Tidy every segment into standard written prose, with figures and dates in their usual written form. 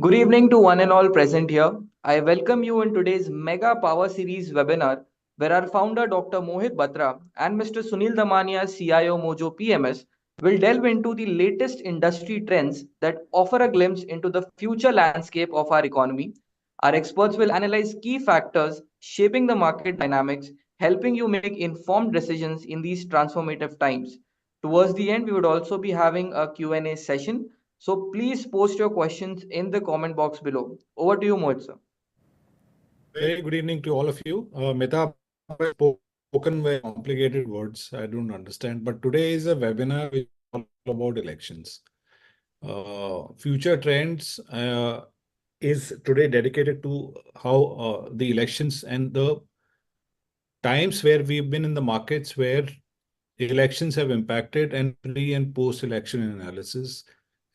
Good evening to one and all present here. I welcome you in today's Mega Power Series webinar, where our founder Dr. Mohit Batra and Mr. Sunil Damania, CIO Mojo PMS, will delve into the latest industry trends that offer a glimpse into the future landscape of our economy. Our experts will analyze key factors shaping the market dynamics, helping you make informed decisions in these transformative times. Towards the end, we would also be having a Q&A session, so please post your questions in the comment box below. Over to you, Mohit sir. Very good evening to all of you. Mitab has spoken very complicated words. I don't understand. But today is a webinar which is all about elections. Future trends is today dedicated to how the elections and the times where we've been in the markets where elections have impacted and pre and post election analysis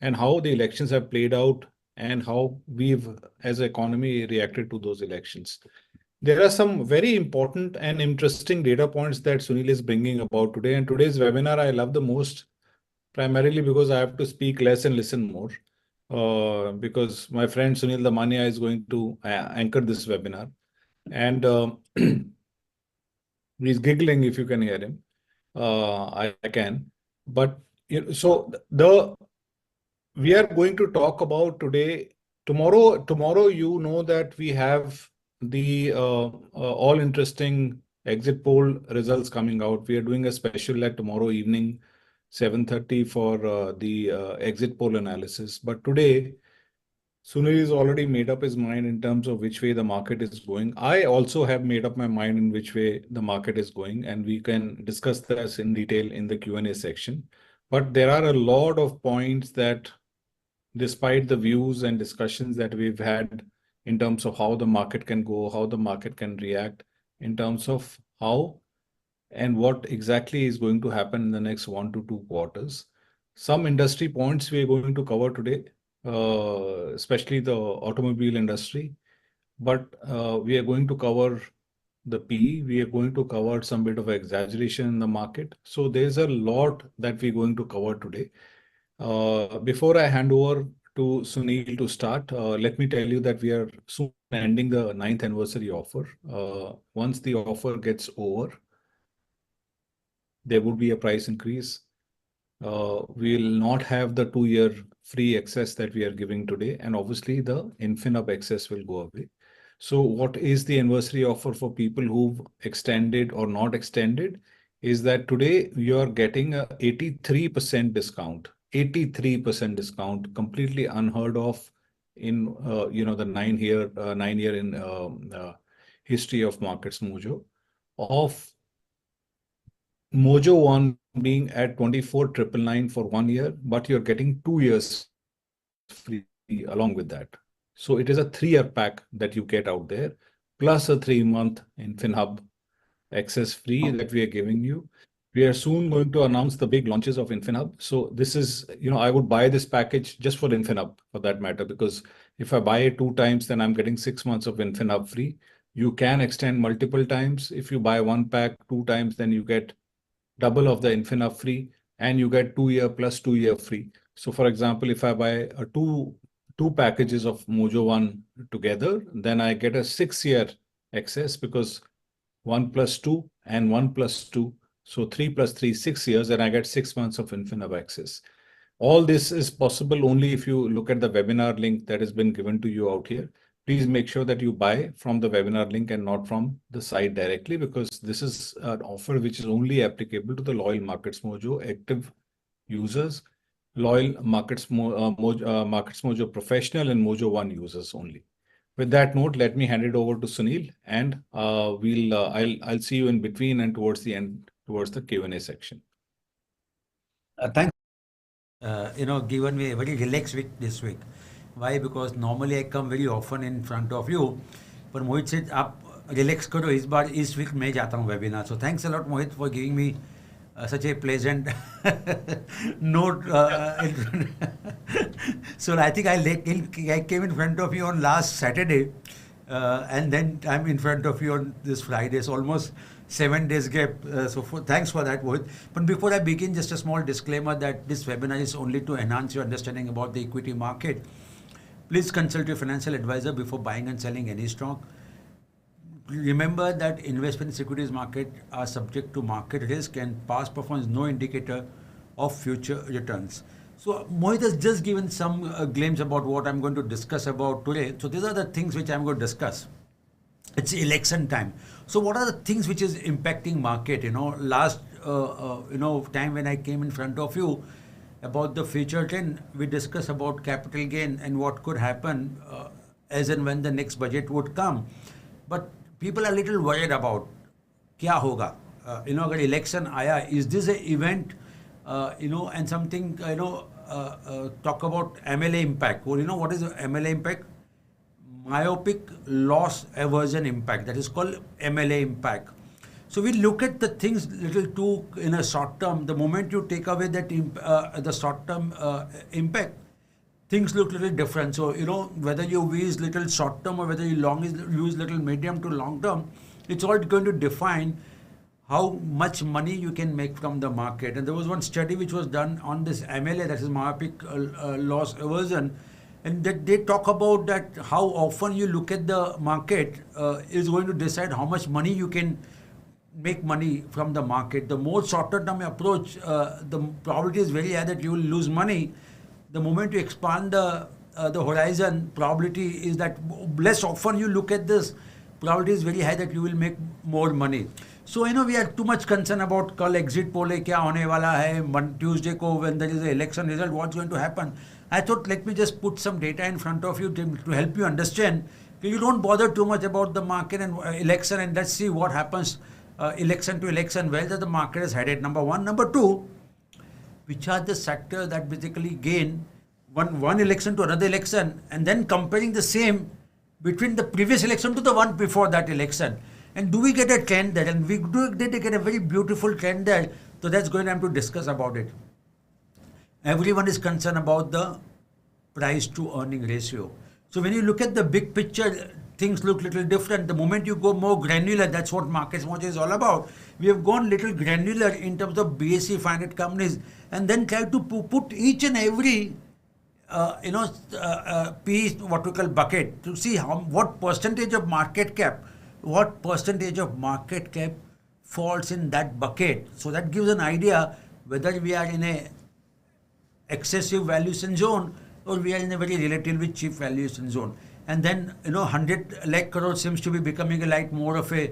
and how the elections have played out and how we've as an economy reacted to those elections. There are some very important and interesting data points that Sunil is bringing about today. And today's webinar I love the most, primarily because I have to speak less and listen more. Because my friend Sunil Damania is going to anchor this webinar. And he's giggling if you can hear him. I can. But so we are going to talk about today. Tomorrow, you know that we have the all interesting exit poll results coming out. We are doing a special at tomorrow evening, 7:30 for the exit poll analysis. But today, Sunil has already made up his mind in terms of which way the market is going. I also have made up my mind in which way the market is going, and we can discuss this in detail in the Q&A section. But there are a lot of points that, despite the views and discussions that we've had in terms of how the market can go, how the market can react, in terms of how and what exactly is going to happen in the next 1 to 2 quarters. Some industry points we are going to cover today, especially the automobile industry. But we are going to cover the PE. We are going to cover some bit of exaggeration in the market. So there's a lot that we're going to cover today. Before I hand over to Sunil to start, let me tell you that we are soon ending the 9th anniversary offer. Once the offer gets over, there would be a price increase. We will not have the 2-year free access that we are giving today, and obviously the Infinite access will go away. So what is the anniversary offer for people who've extended or not extended is that today you are getting a 83% discount, 83% discount, completely unheard of in the 9 year in history of Markets Mojo, of Mojo 1 being at 24,999 for 1 year, but you're getting 2 years free along with that. So it is a 3-year pack that you get out there, plus a 3-month InfinHub access free that we are giving you. We are soon going to announce the big launches of InfinHub. So this is, I would buy this package just for InfinHub for that matter, because if I buy it 2 times, then I'm getting 6 months of InfinHub free. You can extend multiple times. If you buy one pack 2 times, then you get double of the InfinHub free, and you get 2-year plus 2-year free. So for example, if I buy two packages of Mojo 1 together, then I get a 6-year access, because 1 plus 2 and 1 plus 2. So 3 plus 3, 6 years, and I get 6 months of Infinite access. All this is possible only if you look at the webinar link that has been given to you out here. Please make sure that you buy from the webinar link and not from the site directly, because this is an offer which is only applicable to the loyal Markets Mojo active users, loyal Markets Mojo professional and Mojo 1 users only. With that note, let me hand it over to Sunil, and I'll see you in between and towards the end, towards the Q&A section. Thanks. Given me a very relaxed week this week. Why? Because normally I come very often in front of you. But Mohit said, "आप relax करो इस बार इस week मैं जाता हूँ webinar." So thanks a lot, Mohit, for giving me such a pleasant note. So I think I came in front of you on last Saturday, and then I'm in front of you on this Friday. It's almost 7 days gap. Thanks for that, Mohit. But before I begin, just a small disclaimer that this webinar is only to enhance your understanding about the equity market. Please consult your financial advisor before buying and selling any stock. Remember that investment in securities market are subject to market risk, and past performance is no indicator of future returns. So Mohit has just given some glimpse about what I'm going to discuss about today. So these are the things which I'm going to discuss. It's election time. So what are the things which is impacting market? Last time when I came in front of you about the future trend, we discussed about capital gain and what could happen as and when the next budget would come. But people are little worried about क्या होगा. अगर election आया, is this an event? And something talk about MLA impact. Well, what is the MLA impact? Myopic loss aversion impact. That is called MLA impact. So we look at the things little too in a short term. The moment you take away that the short term impact, things look little different. So whether you use little short term or whether you use little medium to long term, it's all going to define how much money you can make from the market. And there was one study which was done on this MLA, that is myopic loss aversion, and that they talk about that how often you look at the market is going to decide how much money you can make money from the market. The more shorter term approach, the probability is very high that you will lose money. The moment you expand the horizon, probability is that less often you look at this, probability is very high that you will make more money. So we are too much concerned about कल exit poll है, क्या होने वाला है, Tuesday को when there is an election result, what's going to happen. I thought let me just put some data in front of you to help you understand. You don't bother too much about the market and election, and let's see what happens election to election, where the market is headed. Number one. Number two, which are the sectors that basically gain one election to another election, and then comparing the same between the previous election to the one before that election. And do we get a trend there? And we did get a very beautiful trend there. So that's going to have to discuss about it. Everyone is concerned about the price to earning ratio. So when you look at the big picture, things look little different. The moment you go more granular, that's what MarketsMojo is all about. We have gone little granular in terms of BSE 500 companies, and then try to put each and every piece, what we call bucket, to see what percentage of market cap falls in that bucket. So that gives an idea whether we are in a excessive valuation zone or we are in a very relatively cheap valuation zone. And then 100 lakh crore seems to be becoming like more of a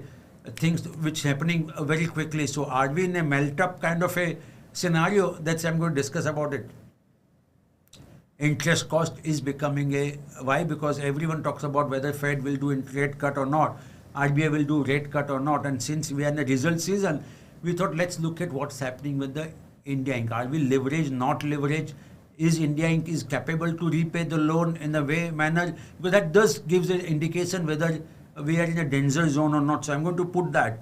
things which happening very quickly. So are we in a melt up kind of a scenario? That's I'm going to discuss about it. Interest cost is becoming why? Because everyone talks about whether Fed will do rate cut or not, RBI will do rate cut or not. And since we are in the result season, we thought let's look at what's happening with the India Inc. Are we leveraged, not leveraged? Is India Inc. is capable to repay the loan in a manner? Because that does gives an indication whether we are in a danger zone or not. So I'm going to put that.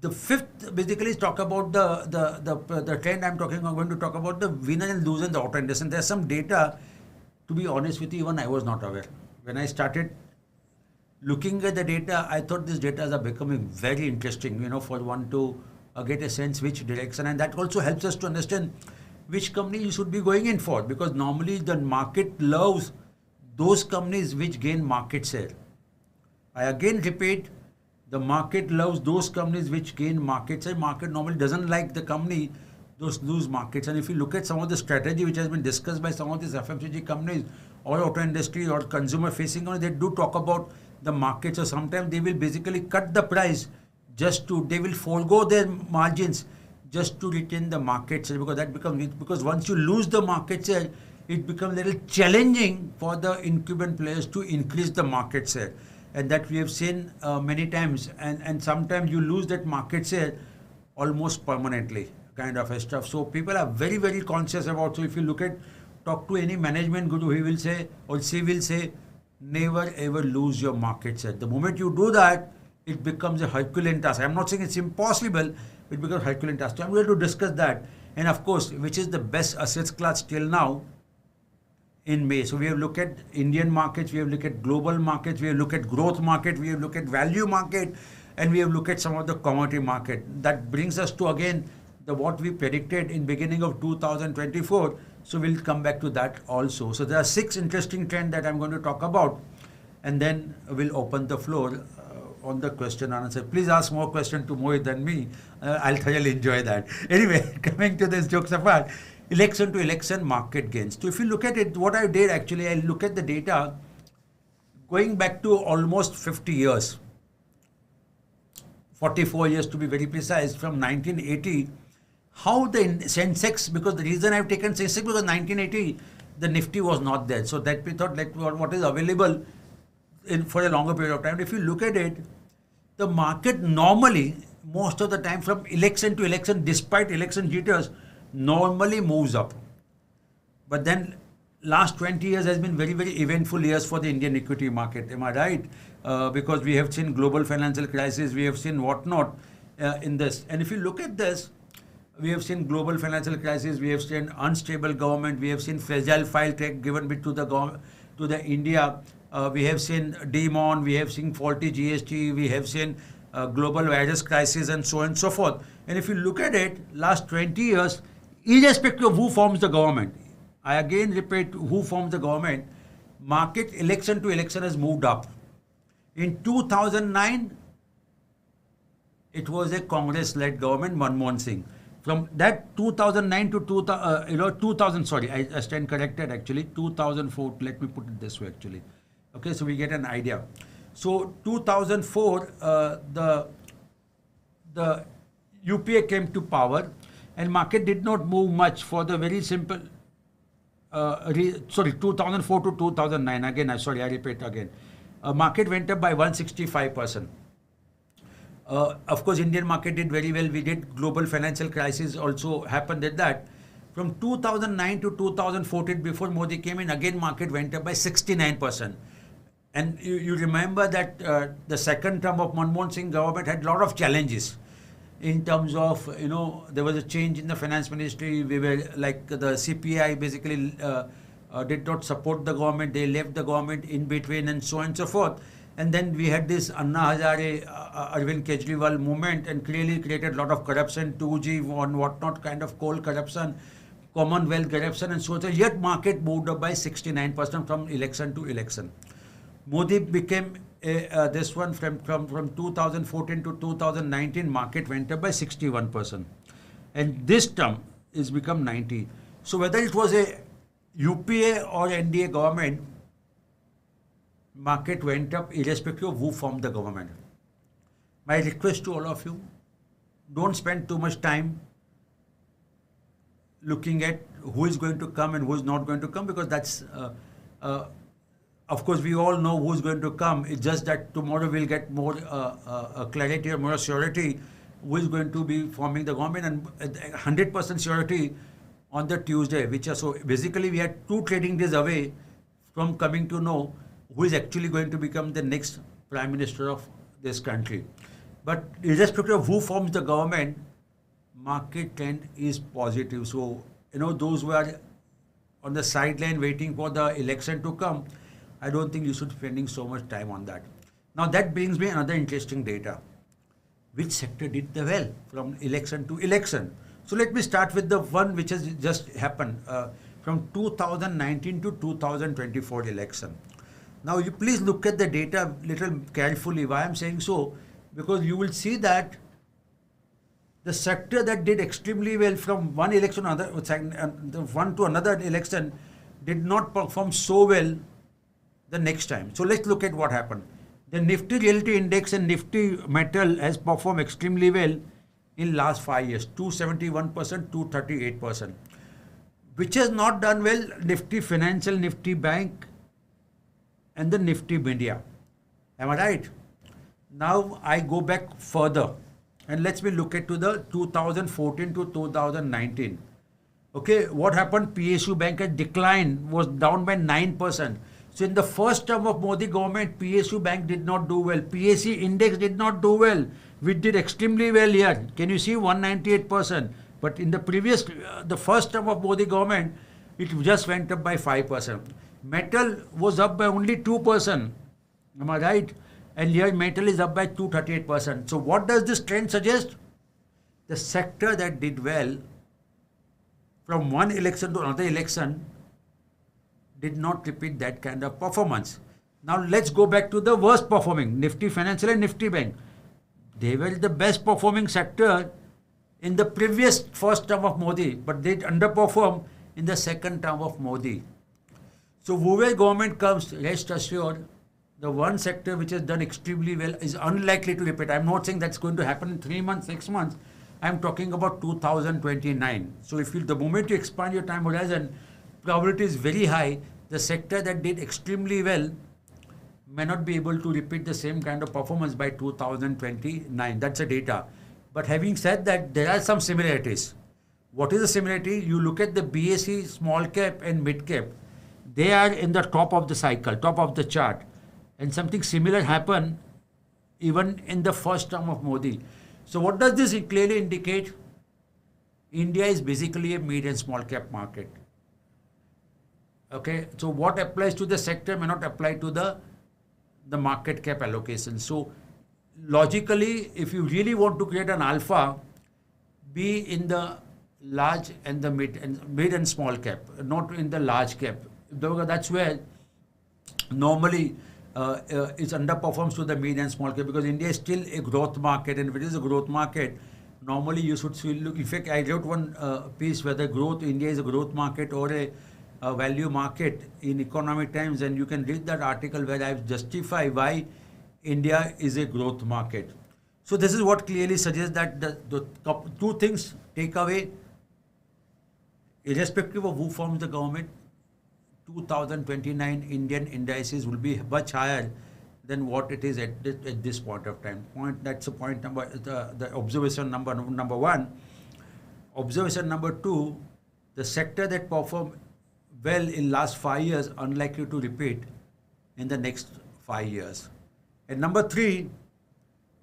The fifth basically is talk about the trend I'm going to talk about the winner and loser in the auto industry. And there's some data, to be honest with you, even I was not aware. When I started looking at the data, I thought these data are becoming very interesting, for one to get a sense which direction. And that also helps us to understand which company you should be going in for. Because normally the market loves those companies which gain market share. I again repeat, the market loves those companies which gain market share. Market normally doesn't like the company those lose markets. And if you look at some of the strategy which has been discussed by some of these FMCG companies or auto industry or consumer facing, they do talk about the market. So sometimes they will basically cut the price they will forego their margins just to retain the market share, because once you lose the market share, it becomes a little challenging for the incumbent players to increase the market share. And that we have seen many times, and sometimes you lose that market share almost permanently, kind of stuff. So people are very, very conscious about. So if you talk to any management guru, he will say, or she will say, never ever lose your market share. The moment you do that, it becomes a Herculean task. I'm not saying it's impossible, it becomes a Herculean task. So I'm going to discuss that. And of course, which is the best assets class till now in May. So we have looked at Indian markets, we have looked at global markets, we have looked at growth market, we have looked at value market, and we have looked at some of the commodity market. That brings us to again what we predicted in beginning of 2024. So we'll come back to that also. So there are 6 interesting trends that I'm going to talk about, and then we'll open the floor on the question and answer. Please ask more questions to Mohit than me. I'll thoroughly enjoy that. Anyway, coming to this, jokes apart, election to election market gains. So if you look at it, what I did actually, I look at the data going back to almost 50 years, 44 years to be very precise, from 1980. How the Sensex, because the reason I've taken Sensex because 1980 the Nifty was not there, so that we thought like what is available for a longer period of time. If you look at it, the market normally most of the time from election to election, despite election jitters, normally moves up. But then last 20 years has been very, very eventful years for the Indian equity market. Am I right? Because we have seen global financial crisis, we have seen whatnot in this. And if you look at this, we have seen global financial crisis, we have seen unstable government, we have seen fragile file tech given bit to the India, we have seen demon, we have seen faulty GST, we have seen global virus crisis and so on and so forth. And if you look at it, last 20 years, irrespective of who forms the government, I again repeat, who forms the government, market election to election has moved up. In 2009, it was a Congress-led government, Manmohan Singh. From that 2009 to 2000, sorry, I stand corrected actually, 2004, let me put it this way actually. Okay, so we get an idea. So 2004, the UPA came to power and market did not move much for the very simple, 2004 to 2009, again, I repeat again. Market went up by 165%. Of course, Indian market did very well. We did global financial crisis also happened at that. From 2009 to 2014, before Modi came in, again market went up by 69%. And you remember that the second term of Manmohan Singh government had a lot of challenges in terms of, there was a change in the finance ministry. We were like the CPI basically did not support the government. They left the government in between and so on and so forth. And then we had this Anna Hazare, Arvind Kejriwal movement and clearly created a lot of corruption, 2G, whatnot kind of coal corruption, Commonwealth corruption and so on. Yet market moved up by 69% from election to election. Modi became this one from 2014 to 2019, market went up by 61%. And this term is become 90. So whether it was a UPA or NDA government, market went up irrespective of who formed the government. My request to all of you, don't spend too much time looking at who is going to come and who is not going to come, because that's, of course, we all know who is going to come. It's just that tomorrow we'll get more clarity or more surety who is going to be forming the government, and 100% surety on the Tuesday, which are so basically we had 2 trading days away from coming to know who is actually going to become the next Prime Minister of this country. But irrespective of who forms the government, market trend is positive. So, those who are on the sideline waiting for the election to come, I don't think you should be spending so much time on that. Now that brings me another interesting data. Which sector did the well from election to election? So let me start with the one which has just happened from 2019 to 2024 election. Now, you please look at the data little carefully. Why I'm saying so? Because you will see that the sector that did extremely well from one election to another, one to another election, did not perform so well the next time. So let's look at what happened. The Nifty Realty Index and Nifty Metal has performed extremely well in last 5 years, 271%, 238%. Which has not done well? Nifty Financial, Nifty Bank, and the Nifty Media. Am I right? Now I go back further and let's look at to the 2014 to 2019. Okay, what happened? PSU Bank had declined, was down by 9%. So in the first term of Modi government, PSU Bank did not do well. PSE index did not do well. We did extremely well here. Can you see 198%? But in the previous, the first term of Modi government, it just went up by 5%. Metal was up by only 2%. Am I right? And here metal is up by 238%. So what does this trend suggest? The sector that did well from one election to another election did not repeat that kind of performance. Now let's go back to the worst performing, Nifty Financial and Nifty Bank. They were the best performing sector in the previous first term of Modi, but they underperformed in the second term of Modi. So whoever government comes, rest assured, the one sector which has done extremely well is unlikely to repeat. I'm not saying that's going to happen in 3 months, 6 months. I'm talking about 2029. So if you, the moment you expand your time horizon, probability is very high. The sector that did extremely well may not be able to repeat the same kind of performance by 2029. That's the data. But having said that, there are some similarities. What is the similarity? You look at the BSE small cap and mid cap. They are in the top of the cycle, top of the chart. And something similar happened even in the first term of Modi. So what does this clearly indicate? India is basically a mid and small cap market. Okay, so what applies to the sector may not apply to the market cap allocation. So logically, if you really want to create an alpha, be in the large and the mid and small cap, not in the large cap. That's where normally it underperforms to the mid and small cap, because India is still a growth market, and if it is a growth market, normally you should look. In fact, I wrote one piece whether India is a growth market or a value market in Economic Times, and you can read that article where I justify why India is a growth market. So this is what clearly suggests that the two things take away, irrespective of who forms the government, 2029 Indian indices will be much higher than what it is at this point of time. That's the point number, the observation number one. Observation number two, the sector that performed well in last 5 years unlikely to repeat in the next 5 years. And number three,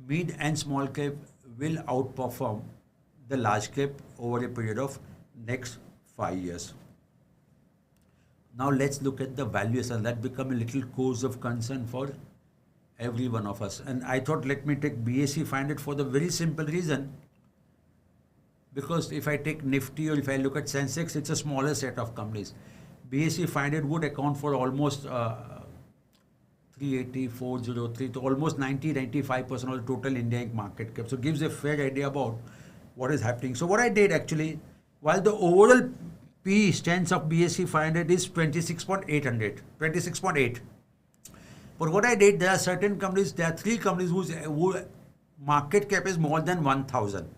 mid and small cap will outperform the large cap over a period of next 5 years. Now let's look at the valuation. That become a little cause of concern for every one of us. And I thought, let me take BSE 500 for the very simple reason, because if I take Nifty or if I look at Sensex, it's a smaller set of companies. BSE 500 would account for almost 380, 403, to almost 90-95% of the total Indian market cap. So it gives a fair idea about what is happening. So what I did actually, while the overall P stance of BSE 500 is 26.8. But what I did, there are certain companies, there are three companies whose market cap is more than 1,000.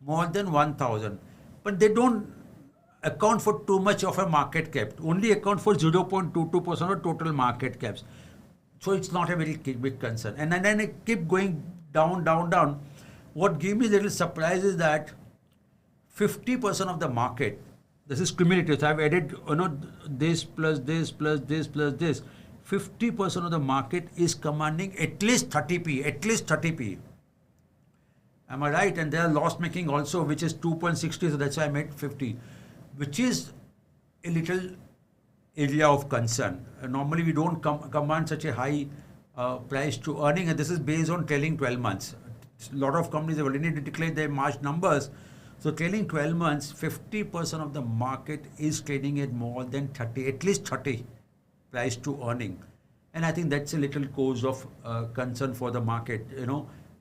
More than 1,000. But they don't account for too much of a market cap, only account for 0.22% of total market caps. So it's not a very big concern. And then I keep going down. What gave me a little surprise is that 50% of the market, this is cumulative. So I've added, this plus this plus this plus this. 50% of the market is commanding at least 30p. At least 30p. Am I right? And they are loss making also, which is 2.60. So that's why I made 50, which is a little area of concern. Normally we don't command such a high price to earning, and this is based on trailing 12 months. A lot of companies have already declared their March numbers. So trailing 12 months, 50% of the market is trading at more than 30, at least 30 price to earning. And I think that's a little cause of concern for the market.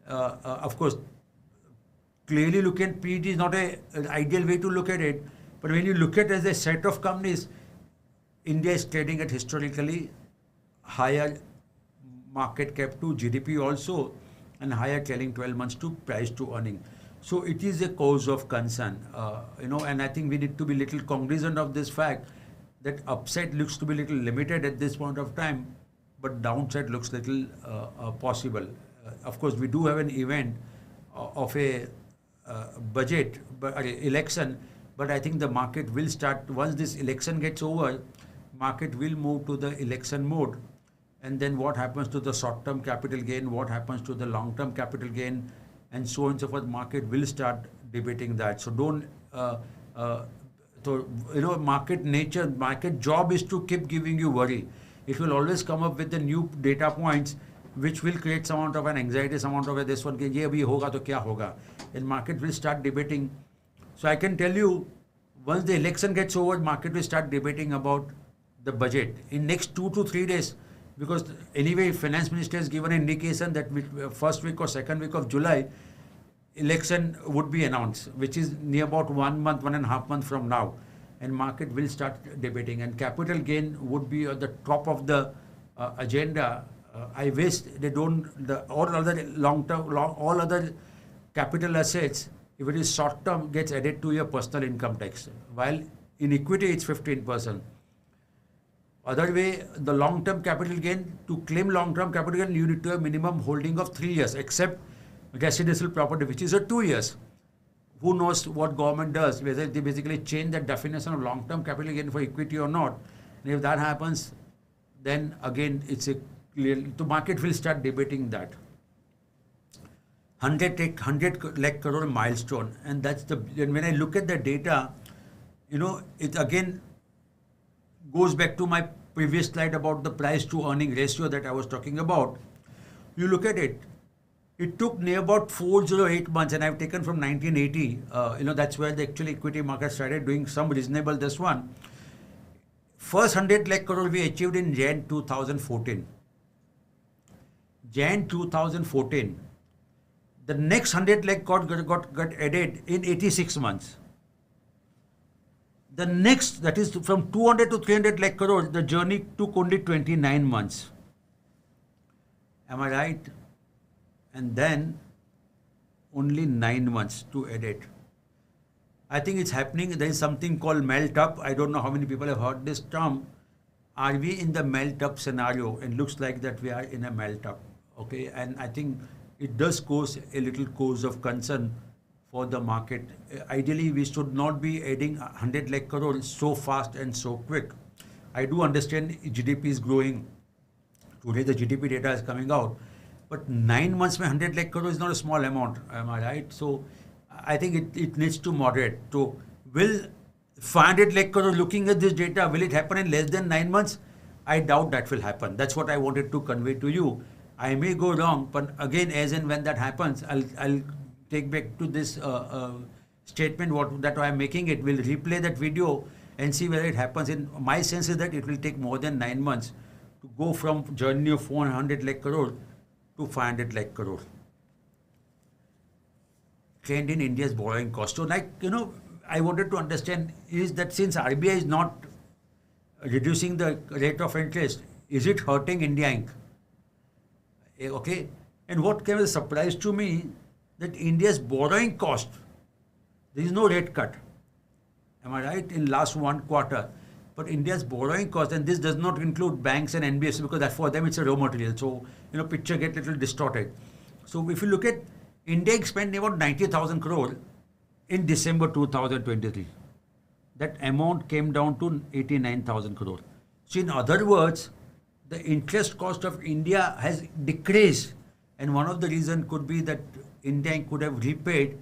Of course, clearly look at PET is not an ideal way to look at it. But when you look at it as a set of companies, India is trading at historically higher market cap to GDP also, and higher trailing 12 months to price to earning. So it is a cause of concern, and I think we need to be little cognizant of this fact that upside looks to be little limited at this point of time, but downside looks little possible. Of course, we do have an event of a budget election, but I think the market will start, once this election gets over, market will move to the election mode. And then what happens to the short-term capital gain, what happens to the long-term capital gain, and so on and so forth, market will start debating that. So don't, market nature, market job is to keep giving you worry. It will always come up with the new data points, which will create some amount of an anxiety, some amount of this one, ye abhi hoga to kya hoga. And market will start debating. So I can tell you, Once the election gets over, market will start debating about the budget in next 2 to 3 days, because anyway, finance minister has given an indication that first week or second week of July, election would be announced, which is near about 1 month, 1.5 months from now, and market will start debating, and capital gain would be at the top of the agenda. I wish they don't, all other long-term, all other capital assets, if it is short-term, gets added to your personal income tax, while in equity it's 15%. Other way, the long-term capital gain, to claim long-term capital gain, you need to have minimum holding of 3 years, except residential property, which is a 2 years. Who knows what government does, whether they basically change the definition of long-term capital gain for equity or not. And if that happens, then again, the market will start debating that. 100 lakh crore milestone, and when I look at the data, it again goes back to my previous slide about the price to earning ratio that I was talking about. You look at it, it took near about 408 months, and I've taken from 1980. That's where the actual equity market started doing some reasonable this one. First 100 lakh crore we achieved in Jan 2014. Jan 2014. The next 100 lakh got added in 86 months. The next, that is from 200 to 300 lakh crore, the journey took only 29 months. Am I right? And then only 9 months to edit. I think it's happening. There is something called melt up. I don't know how many people have heard this term. Are we in the melt up scenario? It looks like that we are in a melt up. Okay, and I think it does cause a little cause of concern for the market. Ideally, we should not be adding 100 lakh crore so fast and so quick. I do understand GDP is growing. Today the GDP data is coming out. But 9 months mein 100 lakh crore is not a small amount. Am I right? So I think it needs to moderate. So will 500 lakh crore, looking at this data, will it happen in less than 9 months? I doubt that will happen. That's what I wanted to convey to you. I may go wrong, but again, as and when that happens, I'll take back to this statement that I'm making it. We'll replay that video and see whether it happens. In my sense is that it will take more than 9 months to go from journey of 400 lakh crore to 500 lakh crore. Trend in India's borrowing cost. So I wanted to understand is that since RBI is not reducing the rate of interest, is it hurting India Inc.? Okay, and what came as a surprise to me, that India's borrowing cost, there is no rate cut. Am I right? In last 1 quarter. But India's borrowing cost, and this does not include banks and NBFC, because that for them it's a raw material. So, picture get a little distorted. So if you look at India spent about 90,000 crore in December 2023. That amount came down to 89,000 crore. So in other words, the interest cost of India has decreased, and one of the reasons could be that India could have repaid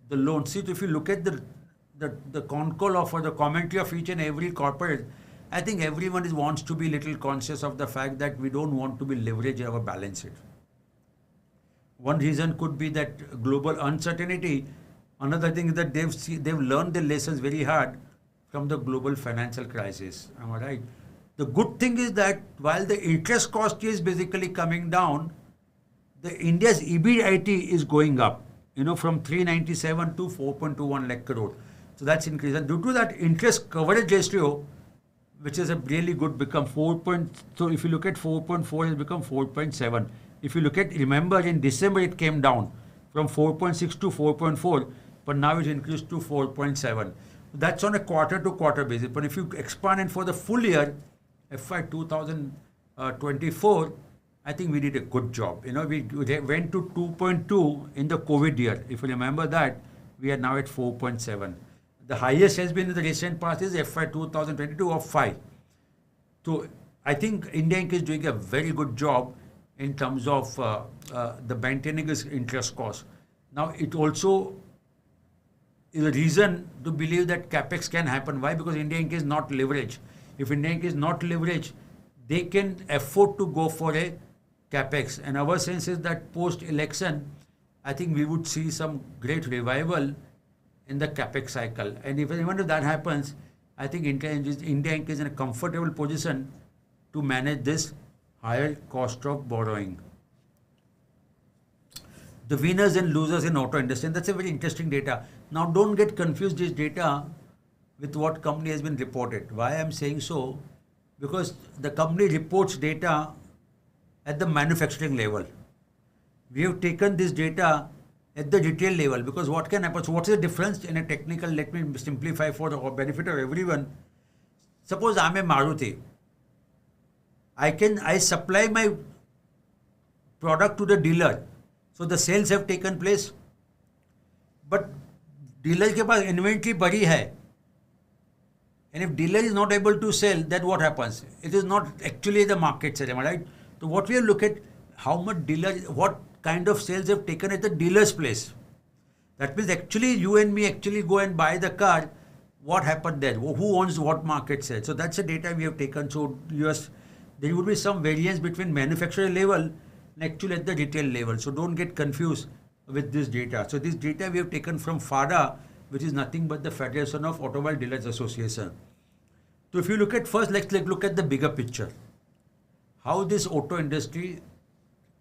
the loan. See, if you look at the con call of or the commentary of each and every corporate, I think everyone wants to be little conscious of the fact that we don't want to be leveraging our balance sheet. One reason could be that global uncertainty. Another thing is that they've learned their lessons very hard from the global financial crisis. Am I right? The good thing is that while the interest cost is basically coming down, the India's EBIT is going up, from 397 to 4.21 lakh crore. So that's increased. And due to that, interest coverage ratio, which is a really good, become 4. So if you look at 4.4, it's become 4.7. If you look at, remember in December it came down from 4.6 to 4.4, but now it increased to 4.7. That's on a quarter to quarter basis. But if you expand it for the full year, FY 2024, I think we did a good job. We went to 2.2 in the COVID year. If you remember that, we are now at 4.7. The highest has been in the recent past is FY 2022 of 5. So I think India Inc. is doing a very good job in terms of the maintaining its interest cost. Now it also is a reason to believe that capex can happen. Why? Because India Inc. is not leveraged. If India Inc. is not leveraged, they can afford to go for a capex. And our sense is that post-election, I think we would see some great revival in the capex cycle. And even if that happens, I think India Inc. is in a comfortable position to manage this higher cost of borrowing. The winners and losers in auto industry, and that's a very interesting data. Now, don't get confused this data with what company has been reported. Why I'm saying so? Because the company reports data at the manufacturing level. We have taken this data at the retail level, because what can happen? So what's the difference in a technical? Let me simplify for the benefit of everyone. Suppose I'm a Maruti. I supply my product to the dealer. So the sales have taken place. But dealer के पास inventory पड़ी है. And if dealer is not able to sell, then what happens? It is not actually the market sale, am I right? So what we look at, how much dealer, what kind of sales have taken at the dealer's place. That means actually you and me actually go and buy the car. What happened there? Who owns what market sale? So that's the data we have taken. So yes, there would be some variance between manufacturer level and actually at the retail level. So don't get confused with this data. So this data we have taken from FADA, which is nothing but the Federation of Automobile Dealers Association. So if you look at first, let's look at the bigger picture. How this auto industry,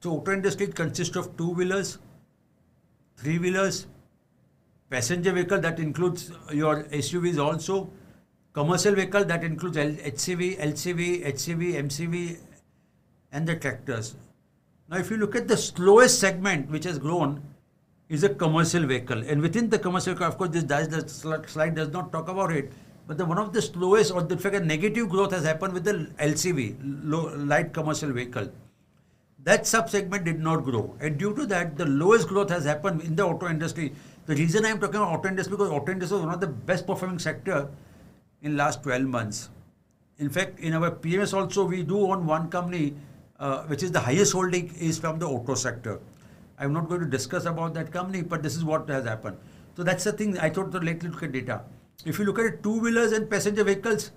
so auto industry consists of two-wheelers, three-wheelers, passenger vehicle that includes your SUVs also, commercial vehicle that includes HCV, LCV, HCV, MCV, and the tractors. Now, if you look at the slowest segment which has grown is a commercial vehicle, and within the commercial vehicle, of course, the slide does not talk about it, but one of the slowest, or in fact, a negative growth has happened with the LCV, light commercial vehicle. That sub-segment did not grow, and due to that, the lowest growth has happened in the auto industry. The reason I am talking about auto industry, because auto industry was one of the best performing sector in last 12 months. In fact, in our PMS also, we do own one company, which is the highest holding is from the auto sector. I'm not going to discuss about that company, but this is what has happened. So that's the thing I thought to let you look at data. If you look at two-wheelers and passenger vehicles,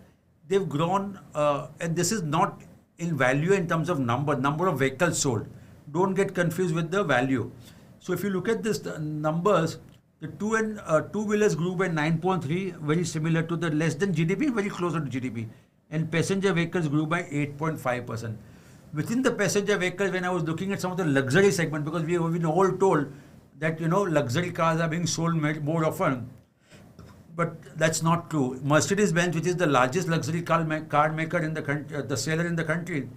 they've grown, and this is not in value in terms of number of vehicles sold. Don't get confused with the value. So if you look at this numbers, the two-wheelers grew by 9.3, very similar to the less than GDP, very closer to GDP. And passenger vehicles grew by 8.5%. Within the passenger vehicles, when I was looking at some of the luxury segment, because we have been all told that, luxury cars are being sold more often. But that's not true. Mercedes-Benz, which is the largest luxury car maker in the country, the seller in the country,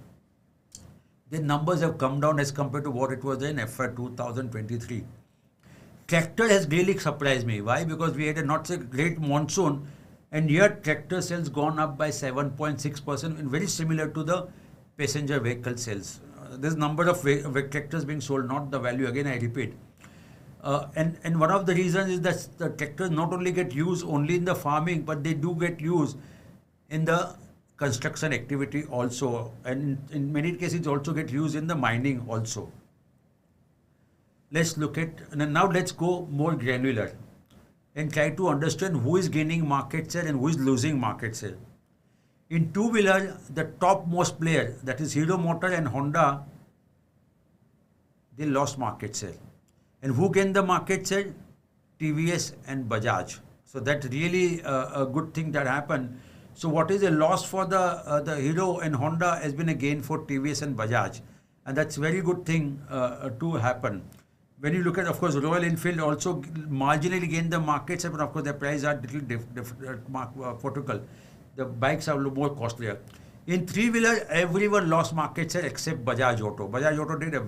the numbers have come down as compared to what it was in FY 2023. Tractor has really surprised me. Why? Because we had a not so great monsoon, and yet tractor sales gone up by 7.6%, and very similar to the passenger vehicle sales. This number of tractors being sold, not the value. Again, I repeat. And one of the reasons is that the tractors not only get used only in the farming, but they do get used in the construction activity also, and in many cases also get used in the mining also. Let's look at, and now let's go more granular and try to understand who is gaining market share and who is losing market share. In two-wheeler, the topmost player, that is Hero Motor and Honda, they lost market share. And who gained the market share? TVS and Bajaj. So that's really a good thing that happened. So what is a loss for the Hero and Honda has been a gain for TVS and Bajaj. And that's a very good thing to happen. When you look at, of course, Royal Enfield also marginally gained the market share, but of course their prices are little different. The bikes are more costlier. In three-wheeler, everyone lost market share except Bajaj Auto. Bajaj Auto did a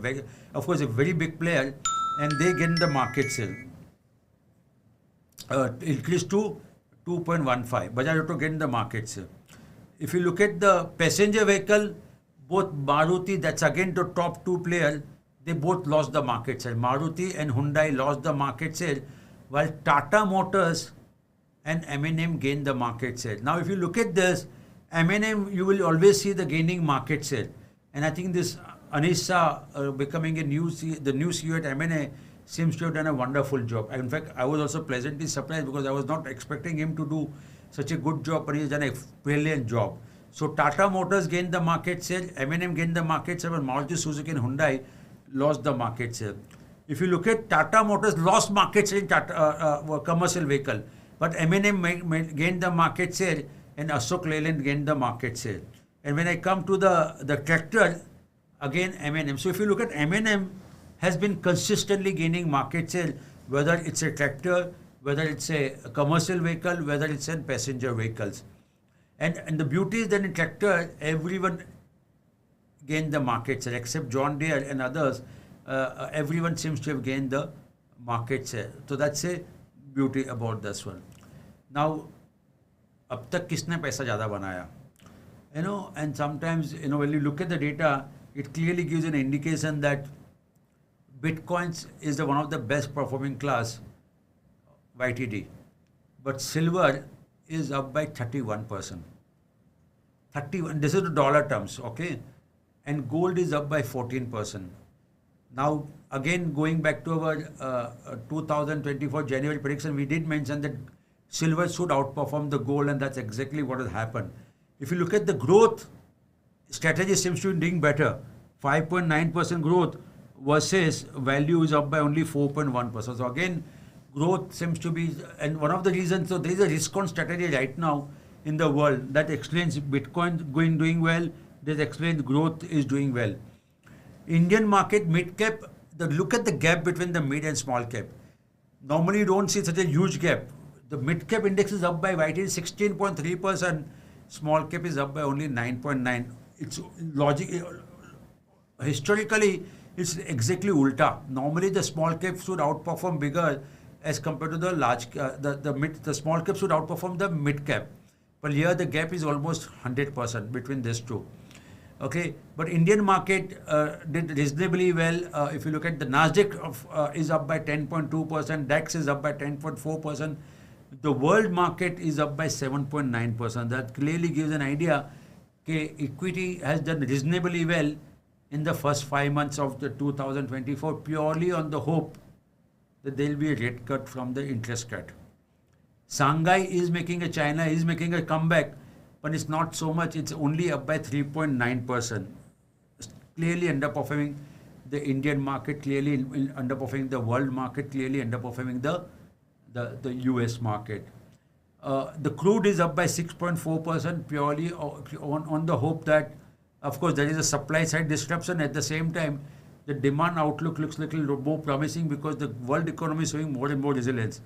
very big player, and they gained the market share. Increased to 2.15. Bajaj Auto gained the market share. If you look at the passenger vehicle, both Maruti, that's again the top two players, they both lost the market share. Maruti and Hyundai lost the market share, while Tata Motors and M&M gained the market share. Now, if you look at this, M&M, you will always see the gaining market share. And I think this Anissa becoming the new CEO at M&A seems to have done a wonderful job. In fact, I was also pleasantly surprised because I was not expecting him to do such a good job, but he's done a brilliant job. So Tata Motors gained the market share, M&M gained the market share, but Maruti Suzuki and Hyundai lost the market share. If you look at Tata Motors, lost market share in commercial vehicle, but M&M gained the market share and Ashok Leyland gained the market share. And when I come to the tractor, again M&M. So if you look at M&M has been consistently gaining market share, whether it's a tractor, whether it's a commercial vehicle, whether it's in passenger vehicles. And the beauty is that in tractor, everyone gained the market share except John Deere and others. Everyone seems to have gained the market share. So that's a beauty about this one. Now, अब तक किसने पैसा ज़्यादा बनाया? And sometimes, when you look at the data, it clearly gives an indication that Bitcoins is one of the best performing class, YTD. But silver is up by 31%. 31, this is the dollar terms, okay? And gold is up by 14%. Now, again, going back to our 2024 January prediction, we did mention that silver should outperform the gold, and that's exactly what has happened. If you look at the growth, strategy seems to be doing better. 5.9% growth versus value is up by only 4.1%. So again, growth seems to be, and one of the reasons, so there is a risk-on strategy right now in the world that explains Bitcoin doing well, that explains growth is doing well. Indian market mid-cap, look at the gap between the mid and small cap. Normally you don't see such a huge gap. The mid-cap index is up by YTD 16.3%, small cap is up by only 9.9%. It's historically, it's exactly ulta. Normally the small cap should outperform bigger as compared to the large, the small cap should outperform the mid cap. But here the gap is almost 100% between these two. Okay, but Indian market did reasonably well. If you look at the Nasdaq is up by 10.2%, DAX is up by 10.4%. The world market is up by 7.9%. That clearly gives an idea that equity has done reasonably well in the first 5 months of the 2024, purely on the hope that there will be a rate cut from the interest cut. Shanghai China is making a comeback, but it's not so much. It's only up by 3.9%. Clearly underperforming the Indian market, clearly underperforming the world market, clearly underperforming the US market. The crude is up by 6.4% purely on the hope that, of course, there is a supply side disruption. At the same time, the demand outlook looks a little more promising because the world economy is showing more and more resilience.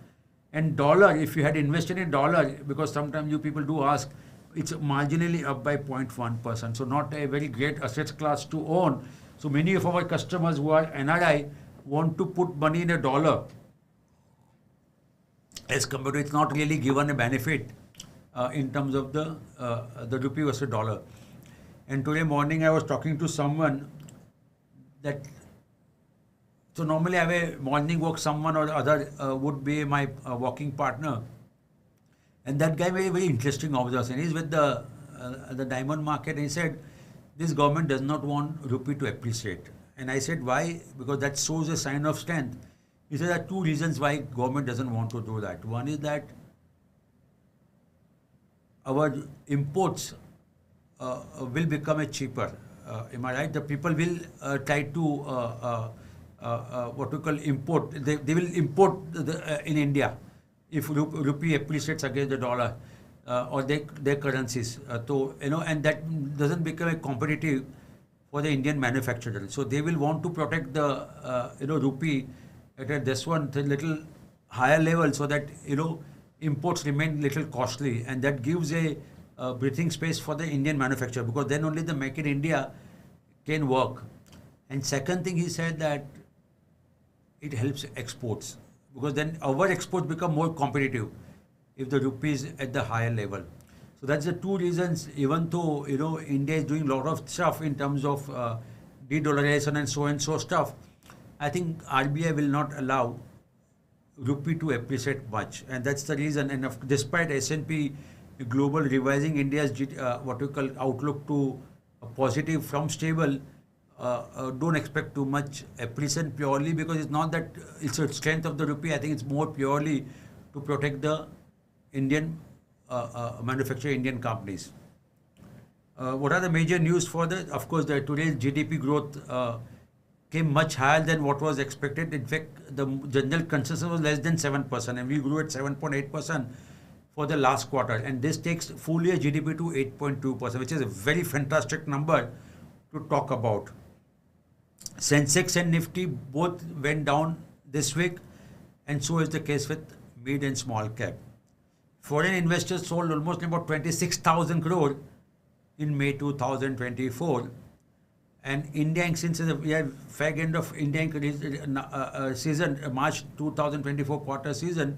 And dollar, if you had invested in dollar, because sometimes you people do ask, it's marginally up by 0.1%. So not a very great asset class to own. So many of our customers who are NRI want to put money in a dollar. As compared to, it's not really given a benefit in terms of the rupee versus dollar. And today morning I was talking to someone that, so normally I have a morning walk, someone or other would be my walking partner. And that guy made a very interesting observation. He's with the diamond market, and he said, this government does not want rupee to appreciate. And I said, why? Because that shows a sign of strength. He said there are two reasons why government doesn't want to do that. One is that our imports will become cheaper. Am I right? The people will try to what we call import. They will import in India if rupee appreciates against the dollar or their currencies. And that doesn't become a competitive for the Indian manufacturer. So they will want to protect the rupee at this one a little higher level, so that imports remain little costly, and that gives a breathing space for the Indian manufacturer, because then only the Make in India can work. And second thing, he said that it helps exports, because then our exports become more competitive if the rupee is at the higher level. So that's the two reasons. Even though India is doing a lot of stuff in terms of de-dollarization and so stuff, I think RBI will not allow rupee to appreciate much, and that's the reason. And despite S&P Global revising India's what we call outlook to a positive from stable, don't expect too much appreciation, purely because it's not that it's a strength of the rupee. I think it's more purely to protect the Indian Indian companies. What are the major news for that? Of course, today's GDP growth came much higher than what was expected. In fact, the general consensus was less than 7%, and we grew at 7.8% for the last quarter. And this takes full year GDP to 8.2%, which is a very fantastic number to talk about. Sensex and Nifty both went down this week, and so is the case with mid and small cap. Foreign investors sold almost about 26,000 crore in May 2024. And India Inc., since we are fag end of India Inc. Season, March 2024 quarter season,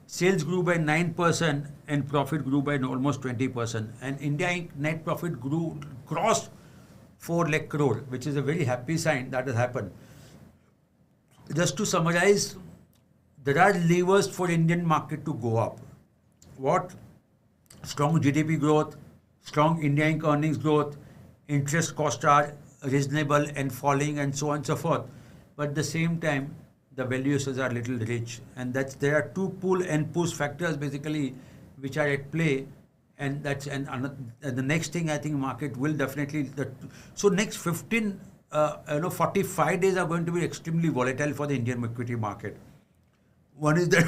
sales grew by 9% and profit grew by almost 20%. And India Inc. net profit crossed 4 lakh crore, which is a very happy sign that has happened. Just to summarize, there are levers for Indian market to go up. What? Strong GDP growth, strong India Inc. earnings growth, interest costs are reasonable and falling, and so on and so forth. But at the same time, the valuations are little rich, and there are two pull and push factors basically which are at play. And the next thing I think market will definitely so next 45 days are going to be extremely volatile for the Indian equity market. One is the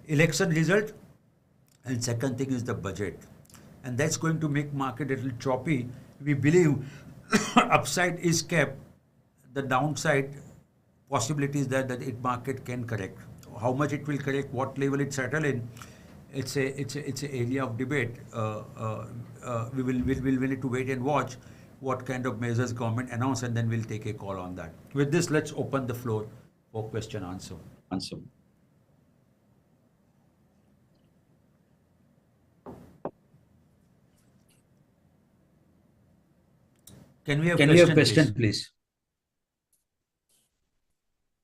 election result, and second thing is the budget, and that's going to make market a little choppy. We believe upside is kept, the downside possibilities that it market can correct. How much it will correct, what level it settle in, it's a area of debate. We will need to wait and watch what kind of measures government announce, and then we'll take a call on that. With this, let's open the floor for question answer. Can we have question, please?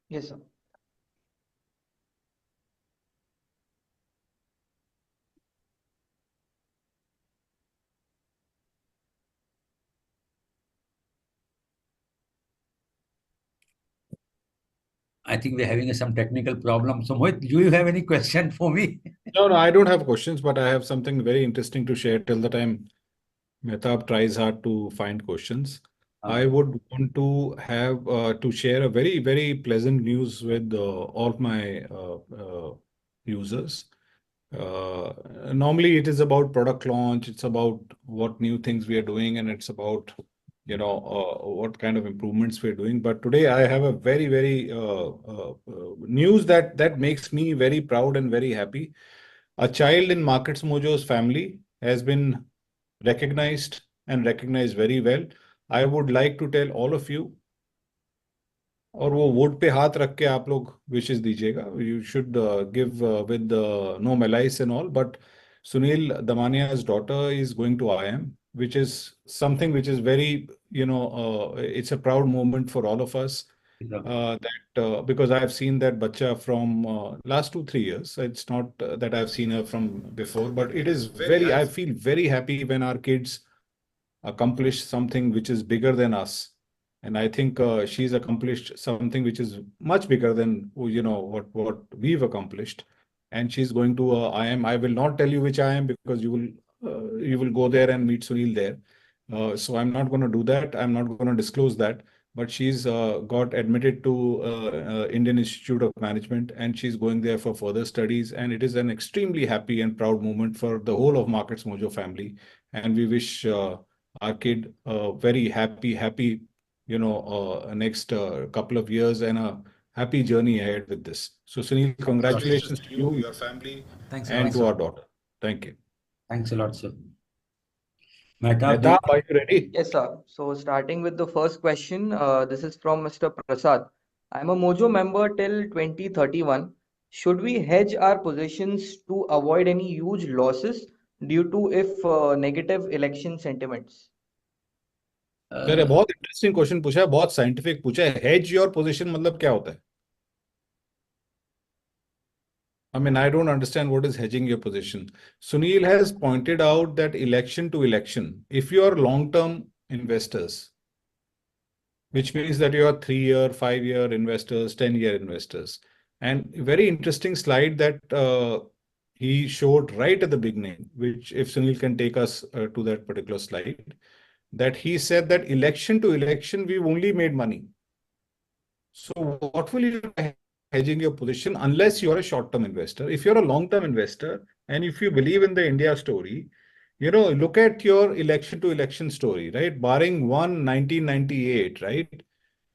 Yes, sir. I think we're having some technical problem. So Mohit, do you have any question for me? No, I don't have questions, but I have something very interesting to share till the time Mehtab tries hard to find questions. I would want to have to share a very, very pleasant news with all my users. Normally, it is about product launch. It's about what new things we are doing, and it's about what kind of improvements we're doing. But today, I have a very, very news that makes me very proud and very happy. A child in MarketsMojo's family has been recognized and recognized very well. I would like to tell all of you, और वो vote पे हाथ रख के आप लोग विशेष दीजिएगा. You should give with no malice and all. But Sunil Damania's daughter is going to IIM, which is something which is very, it's a proud moment for all of us. Because I have seen that bacha from last 2-3 years. It's not that I've seen her from before, but it is I feel very happy when our kids accomplish something which is bigger than us. And I think she's accomplished something which is much bigger than what we've accomplished. And she's going to IIM. I will not tell you which IIM because you will go there and meet Sunil there. So I'm not going to do that. I'm not going to disclose that. But she's got admitted to Indian Institute of Management, and she's going there for further studies. And it is an extremely happy and proud moment for the whole of MarketsMojo family. And we wish our kid very happy next couple of years and a happy journey ahead with this. So Sunil, congratulations to you, your family, and to our daughter. Thank you. Thanks a lot, sir. Mehtab, are you ready? Yes, sir. So starting with the first question, this is from Mr. Prasad. I'm a Mojo member till 2031. Should we hedge our positions to avoid any huge losses due to if negative election sentiments? Sir बहुत interesting question पूछा है, बहुत scientific पूछा है. Hedge your position मतलब क्या होता है? I mean, I don't understand what is hedging your position. Sunil has pointed out that election to election, if you are long-term investors, which means that you are 3-year, 5-year investors, 10-year investors, and very interesting slide that he showed right at the beginning, which if Sunil can take us to that particular slide. that he said that election to election, we've only made money. So what will you do hedging your position unless you're a short-term investor? If you're a long-term investor and if you believe in the India story, look at your election to election story, right? Barring 1998, right?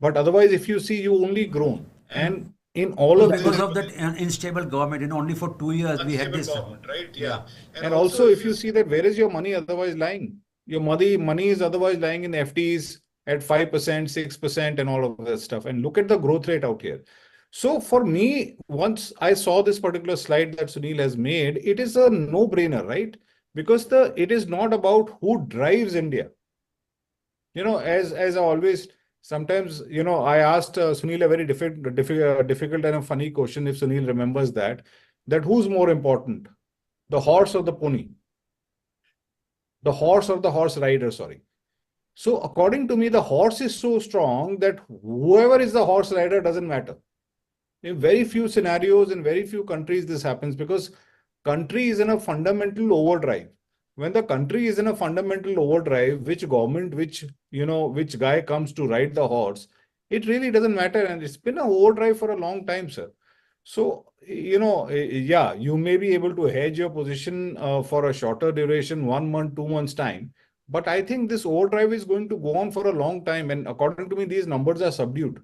But otherwise, if you see, you only grown. And in all of Because this, of that unstable government, only for 2 years we had unstable this. government, right? Yeah. Yeah. And also, if you see that, where is your money otherwise lying? Your money is otherwise lying in FDs at 5%, 6%, and all of that stuff. And look at the growth rate out here. So for me, once I saw this particular slide that Sunil has made, it is a no-brainer, right? Because it is not about who drives India. As I always sometimes, I asked Sunil a very difficult and a funny question, if Sunil remembers that who's more important, the horse or the pony? The horse or the horse rider, sorry. So according to me, the horse is so strong that whoever is the horse rider doesn't matter. In very few scenarios, in very few countries, this happens because country is in a fundamental overdrive. When the country is in a fundamental overdrive, which government, which guy comes to ride the horse, it really doesn't matter. And it's been an overdrive for a long time, sir. So, yeah, you may be able to hedge your position for a shorter duration, 1 month, 2 months time. But I think this overdrive is going to go on for a long time. And according to me, these numbers are subdued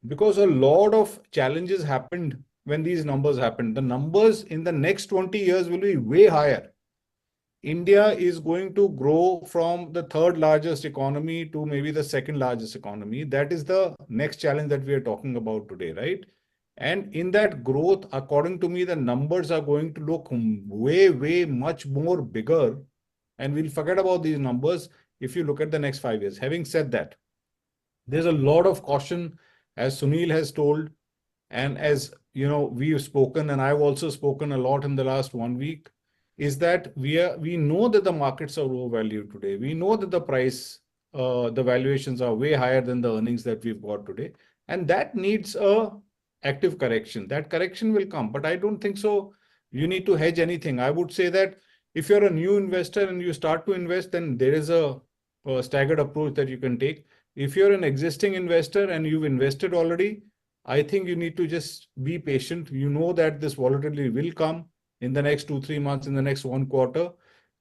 because a lot of challenges happened when these numbers happened. The numbers in the next 20 years will be way higher. India is going to grow from the third largest economy to maybe the second largest economy. That is the next challenge that we are talking about today, right? And in that growth, according to me, the numbers are going to look way, way much more bigger. And we'll forget about these numbers if you look at the next 5 years. Having said that, there's a lot of caution, as Sunil has told, and as we've spoken, and I've also spoken a lot in the last 1 week, is that we know that the markets are overvalued today. We know that the valuations are way higher than the earnings that we've got today, and that needs a active correction. That correction will come, but I don't think so. You need to hedge anything. I would say that if you're a new investor and you start to invest, then there is a staggered approach that you can take. If you're an existing investor and you've invested already, I think you need to just be patient. You know that this volatility will come in the next 2, 3 months, in the next 1 quarter.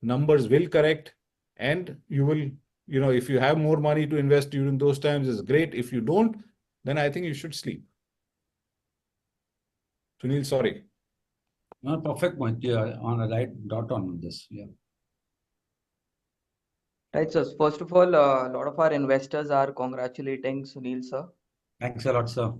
Numbers will correct, and you will, if you have more money to invest during those times, is great. If you don't, then I think you should sleep. Sunil, sorry. No, perfect point. You are on a right dot on this. Yeah. Right, sir. First of all, a lot of our investors are congratulating Sunil, sir. Thanks a lot, sir.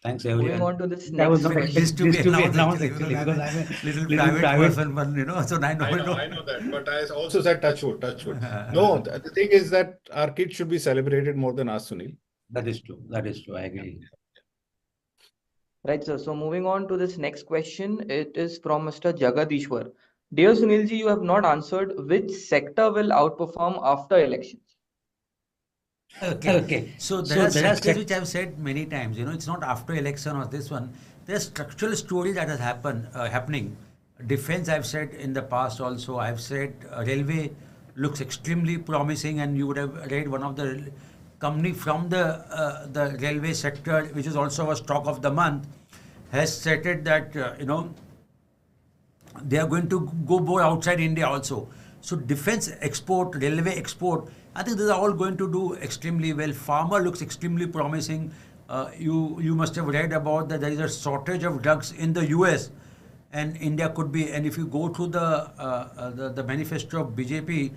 Thanks, Moving everyone. on to this I was next not question. expecting this to be announced actually because I'm a little private person, but so I know that, but I also said touch wood, touch wood. No, the thing is that our kids should be celebrated more than us, Sunil. That is true. That is true. I agree. Right, sir. So moving on to this next question, it is from Mr. Jagadishwar. Dear Sunilji, you have not answered which sector will outperform after elections. Okay. So there are sectors which I've said many times. It's not after election or this one. There's structural story that has happening. Defense, I've said in the past also. I've said railway looks extremely promising, and you would have read one of the company from the railway sector, which is also a stock of the month, has stated that they are going to go more outside India also. So defense export, railway export, I think these are all going to do extremely well. Pharma looks extremely promising. You must have read about that there is a shortage of drugs in the US, and India could be. And if you go through the manifesto of BJP,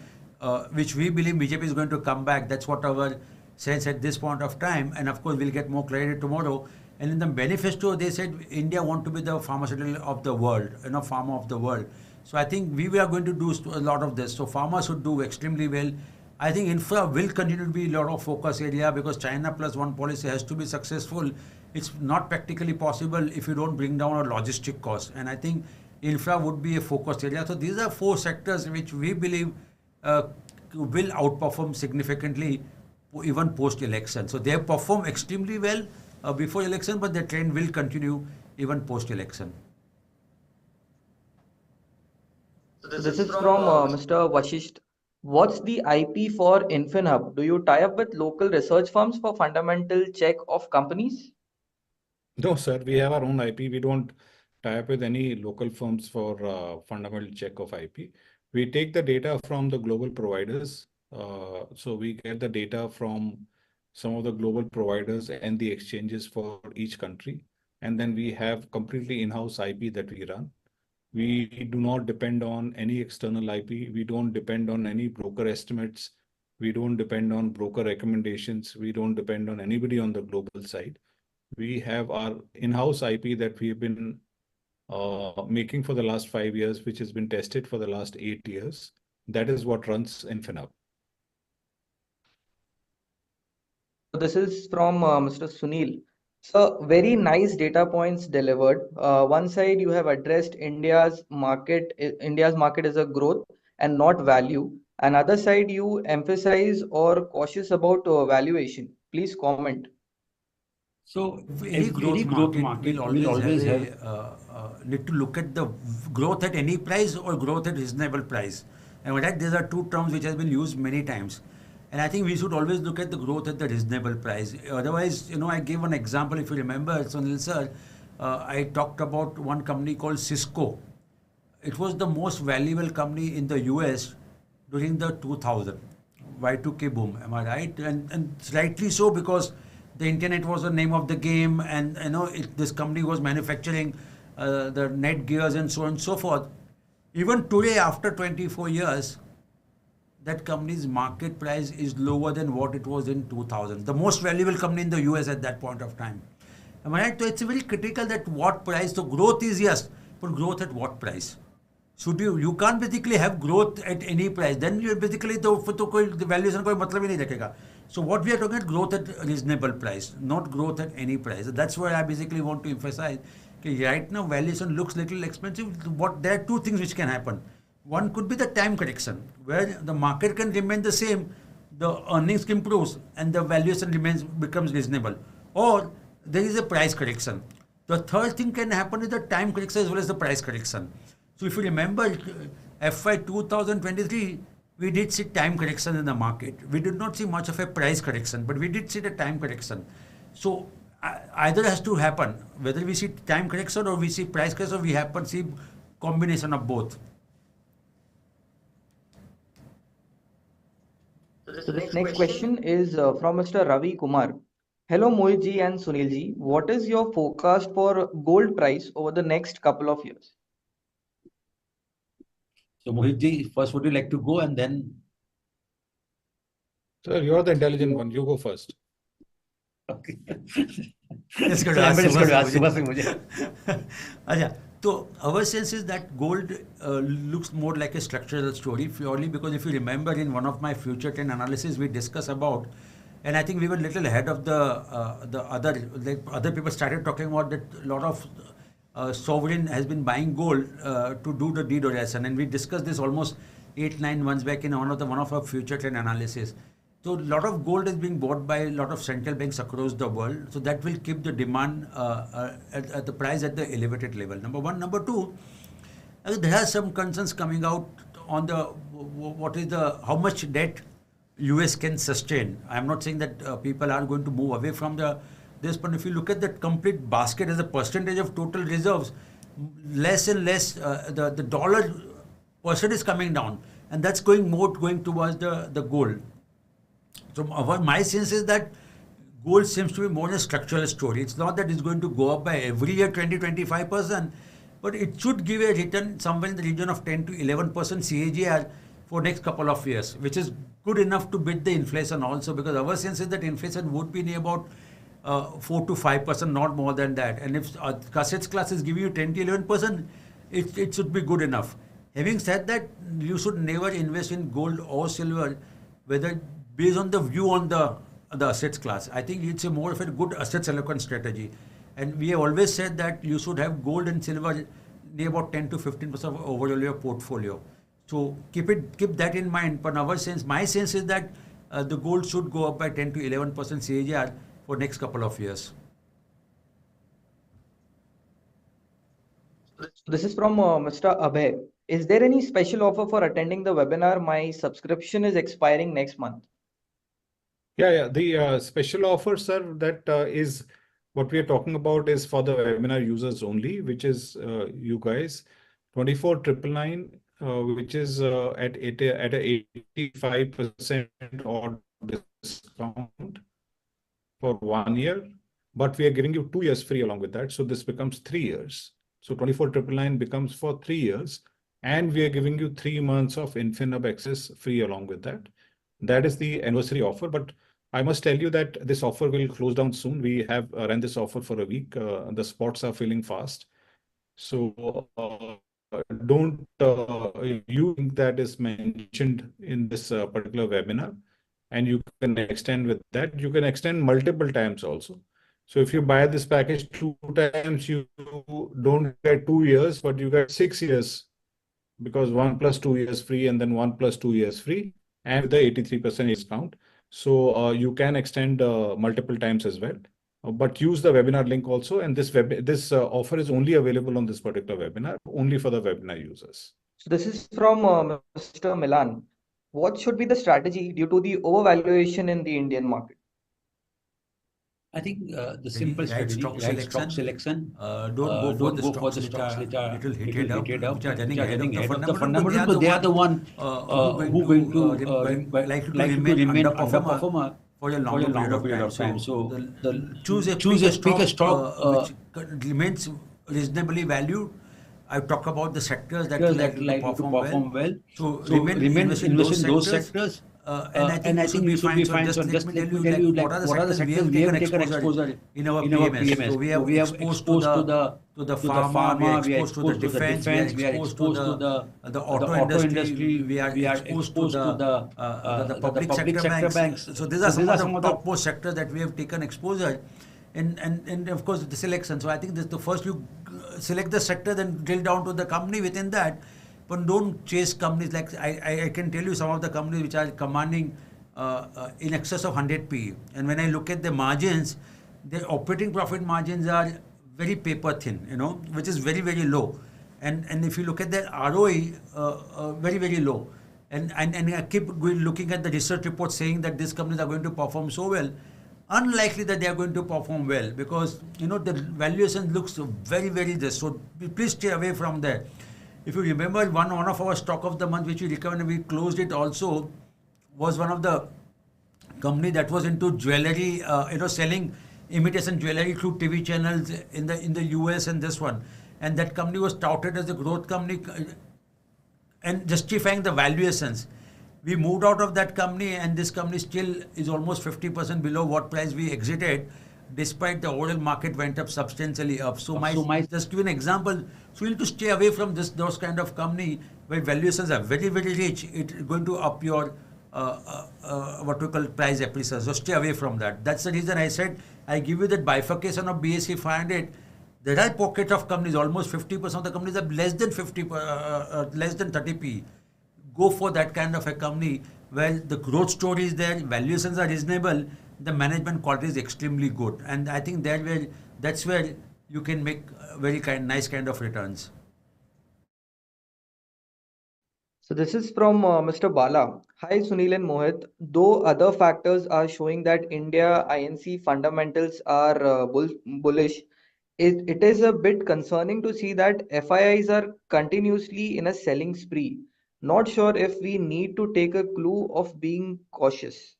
which we believe BJP is going to come back, that's what our sense at this point of time. And of course, we'll get more clarity tomorrow. And in the manifesto, they said India want to be the pharmaceutical of the world, pharma of the world. So I think we are going to do a lot of this. So pharma should do extremely well. I think infra will continue to be a lot of focus area because China plus one policy has to be successful. It's not practically possible if you don't bring down our logistic cost. And I think infra would be a focus area. So these are 4 sectors which we believe will outperform significantly even post-election. So they have performed extremely well before election, but the trend will continue even post-election. So this is from Mr. Vashisht. What's the IP for InfinHub? Do you tie up with local research firms for fundamental check of companies? No, sir, we have our own IP. We don't tie up with any local firms for fundamental check of IP. We take the data from the global providers. So we get the data from some of the global providers and the exchanges for each country. And then we have completely in-house IP that we run. We do not depend on any external IP. We don't depend on any broker estimates. We don't depend on broker recommendations. We don't depend on anybody on the global side. We have our in-house IP that we've been making for the last 5 years, which has been tested for the last 8 years. That is what runs InfinHub. So this is from Mr. Sunil. So very nice data points delivered. One side you have addressed India's market is a growth and not value. Another side you emphasize or cautious about valuation. Please comment. So any growth market will always have a need to look at the growth at any price or growth at reasonable price. And that these are two terms which has been used many times. And I think we should always look at the growth at the reasonable price. Otherwise, I gave one example, if you remember, Sunil sir, I talked about one company called Cisco. It was the most valuable company in the US during the 2000 Y2K boom. Am I right? And rightly so, because the internet was the name of the game, and this company was manufacturing the net gears and so on and so forth. Even today, after 24 years, that company's market price is lower than what it was in 2000. The most valuable company in the US at that point of time. Am I right? So it's very critical that what price. So growth is yes, but growth at what price? Should you can't basically have growth at any price. Then you basically the valuation कोई मतलब ही नहीं रखेगा. So what we are talking about, growth at reasonable price, not growth at any price. That's why I basically want to emphasize that right now valuation looks little expensive. There are two things which can happen. One could be the time correction, where the market can remain the same, the earnings improves, and the valuation becomes reasonable. Or there is a price correction. The third thing can happen is the time correction as well as the price correction. So if you remember FY 2023, we did see time correction in the market. We did not see much of a price correction, but we did see the time correction. So either has to happen, whether we see time correction or we see price correction, or we happen to see combination of both. So this next question is from Mr. Ravi Kumar. Hello Mohit ji and Sunil ji. What is your forecast for gold price over the next couple of years? So Mohit ji, first would you like to go and then? Sir, you're the intelligent one. You go first. Okay. Let's go to ask So our sense is that gold looks more like a structural story, purely because if you remember in one of my future trend analysis we discussed about, and I think we were a little ahead of the other people started talking about that a lot of sovereign has been buying gold to do the de-dollarization, and we discussed this almost 8-9 months back in one of our future trend analysis. So a lot of gold is being bought by a lot of central banks across the world. So that will keep the demand at the price at the elevated level. Number one. Number two, there are some concerns coming out on how much debt US can sustain. I'm not saying that people are going to move away from this, but if you look at the complete basket as a percentage of total reserves, less and less the dollar percent is coming down, and that's going towards the gold. So my sense is that gold seems to be more a structural story. It's not that it's going to go up by every year 20-25%, but it should give a return somewhere in the region of 10 to 11% CAGR for next couple of years, which is good enough to beat the inflation also, because our sense is that inflation would be near about 4 to 5%, not more than that. And if assets class is giving you 10 to 11%, it should be good enough. Having said that, you should never invest in gold or silver, whether based on the view on the assets class. I think it's a more of a good assets allocation strategy. And we have always said that you should have gold and silver near about 10 to 15% of overall your portfolio. So keep that in mind. But my sense is that the gold should go up by 10 to 11% CAGR for next couple of years. This is from Mr. Abhay. Is there any special offer for attending the webinar? My subscription is expiring next month. Yeah. The special offer, sir, that is what we are talking about is for the webinar users only, which is you guys 24,999, which is at a 85% odd discount for 1 year, but we are giving you 2 years free along with that. So this becomes 3 years. So 24,999 becomes for 3 years, and we are giving you 3 months of InfinHub access free along with that. That is the anniversary offer, but I must tell you that this offer will close down soon. We have ran this offer for a week. The spots are filling fast. So don't you think that is mentioned in this particular webinar, and you can extend with that. You can extend multiple times also. So if you buy this package 2 times, you don't get 2 years, but you get 6 years, because 1 + 2 years free and then 1 + 2 years free, and with the 83% discount. So you can extend multiple times as well. But use the webinar link also, and this offer is only available on this particular webinar, only for the webinar users. So this is from Mr. Milan. What should be the strategy due to the overvaluation in the Indian market? I think the Very simple right strategy, stock right stock selection. selection. Don't go for Don't the go for stocks the which stocks are which are little little heated up, heated up, which are running ahead of the fundamental, fundamental, because they are the one who going to likely to remain underperformer for a for a longer longer period of time. So Choose a choose a bigger bigger stock stock which remains reasonably valued. I talk about the sectors that sectors that likely to likely to perform well. perform well. So So invest in invest those in those sectors. sectors. And I think And you I should think be you should fine. be So fine. just So let just me let tell me you, tell like, you, what are the sectors we have taken exposure in our PMS. So we have exposed to the pharma, we are exposed to the defense, we are exposed to the auto industry, we are exposed to the public sector banks. So these are some of the topmost sectors that we have taken exposure. And of course the selection. So I think this the first you select the sector, then drill down to the company within that. But don't chase companies like I can tell you some of the companies which are commanding in excess of 100 PE. And when I look at the margins, their operating profit margins are very paper thin, which is very, very low. And if you look at their ROE, very, very low. And I keep looking at the research reports saying that these companies are going to perform so well. Unlikely that they are going to perform well, because the valuation looks very, very this. So please stay away from that. If you remember, one of our stock of the month which we recovered and we closed it also was one of the company that was into jewelry, selling imitation jewelry through TV channels in the US, and this one, and that company was touted as a growth company and justifying the valuations. We moved out of that company, and this company still is almost 50% below what price we exited, despite the overall market went up substantially up. So just give an example. So you need to stay away from those kind of company where valuations are very, very rich. It's going to up your what we call price appraisal. So stay away from that. That's the reason I said I give you that bifurcation of BSE 500. There are pockets of companies, almost 50% of the companies are less than 30 P. Go for that kind of a company where the growth story is there, valuations are reasonable, the management quality is extremely good, and I think that's where you can make very nice kind of returns. So this is from Mr. Bala. Hi Sunil and Mohit. Though other factors are showing that India INC fundamentals are bullish, it is a bit concerning to see that FIIs are continuously in a selling spree. Not sure if we need to take a clue of being cautious.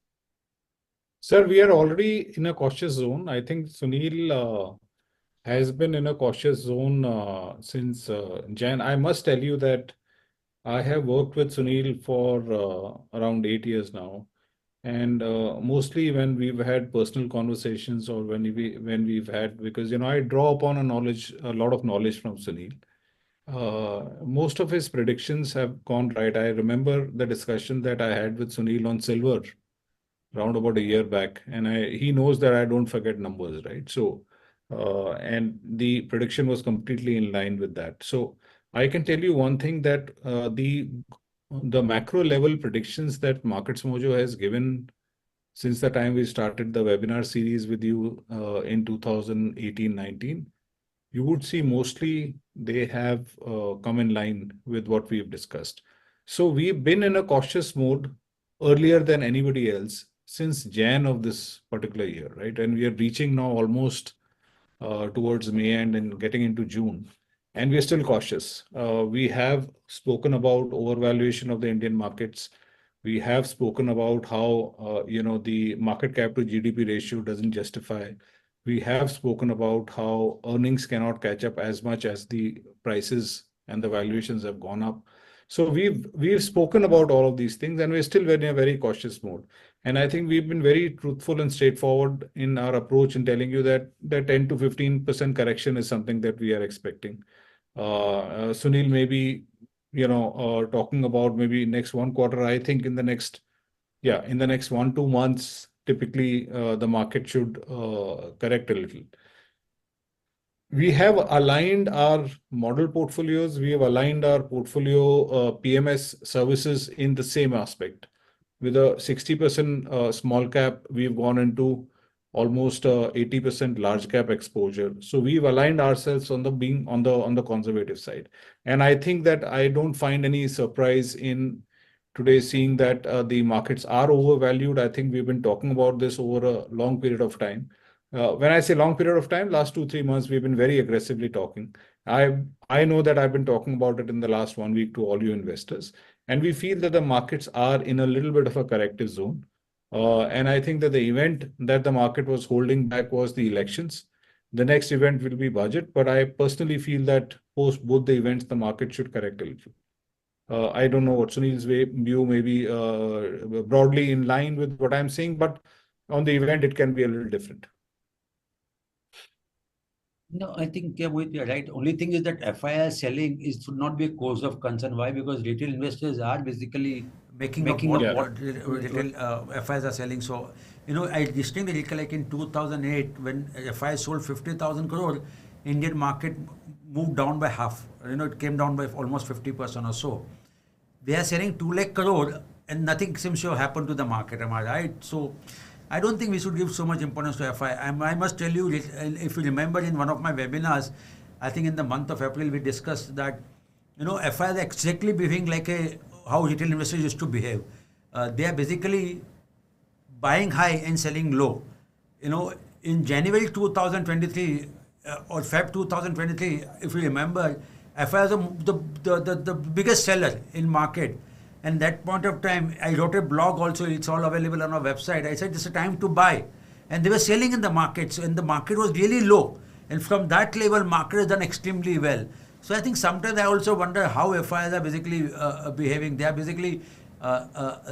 Sir, we are already in a cautious zone. I think Sunil has been in a cautious zone since Jan. I must tell you that I have worked with Sunil for around 8 years now, and mostly when we've had personal conversations, or when we've had, because I draw upon a lot of knowledge from Sunil. Most of his predictions have gone right. I remember the discussion that I had with Sunil on silver round about a year back, and he knows that I don't forget numbers, right? So, and the prediction was completely in line with that. So, I can tell you one thing, that the macro level predictions that MarketsMojo has given since the time we started the webinar series with you in 2018-19, you would see mostly they have come in line with what we've discussed. So we've been in a cautious mode earlier than anybody else since Jan of this particular year, right? And we are reaching now almost towards May and getting into June, and we are still cautious. We have spoken about overvaluation of the Indian markets. We have spoken about how the market cap to GDP ratio doesn't justify. We have spoken about how earnings cannot catch up as much as the prices and the valuations have gone up. So we've spoken about all of these things, and we're still in a very cautious mode. And I think we've been very truthful and straightforward in our approach in telling you that the 10 to 15% correction is something that we are expecting. Sunil, maybe talking about maybe next one quarter. I think in the next 1-2 months, typically the market should correct a little. We have aligned our model portfolios. We have aligned our portfolio PMS services in the same aspect. With a 60% small cap, we've gone into almost 80% large cap exposure. So we've aligned ourselves on the conservative side. And I think that I don't find any surprise in today seeing that the markets are overvalued. I think we've been talking about this over a long period of time. When I say long period of time, last 2-3 months, we've been very aggressively talking. I know that I've been talking about it in the last 1 week to all you investors, and we feel that the markets are in a little bit of a corrective zone. And I think that the event that the market was holding back was the elections. The next event will be budget, but I personally feel that post both the events, the market should correct a little. I don't know what Sunil's view may be broadly in line with what I'm saying, but on the event, it can be a little different. No, I think Mohit, you're right. Only thing is that FII selling should not be a cause of concern. Why? Because retail investors are basically making up what retail FIs are selling. So, I distinctly recollect in 2008 when FI sold 50,000 crore, Indian market moved down by half. It came down by almost 50% or so. They are selling 2 lakh crore and nothing seems to have happened to the market. Am I right? So, I don't think we should give so much importance to FI. I must tell you, if you remember in one of my webinars, I think in the month of April, we discussed that, FI is exactly behaving like how retail investors used to behave. They are basically buying high and selling low. In January 2023 or Feb 2023, if you remember, FI was the biggest seller in market. And that point of time, I wrote a blog also, it's all available on our website. I said, it's a time to buy. And they were selling in the markets, and the market was really low. And from that level, market has done extremely well. So I think sometimes I also wonder how FIs are basically behaving. They are basically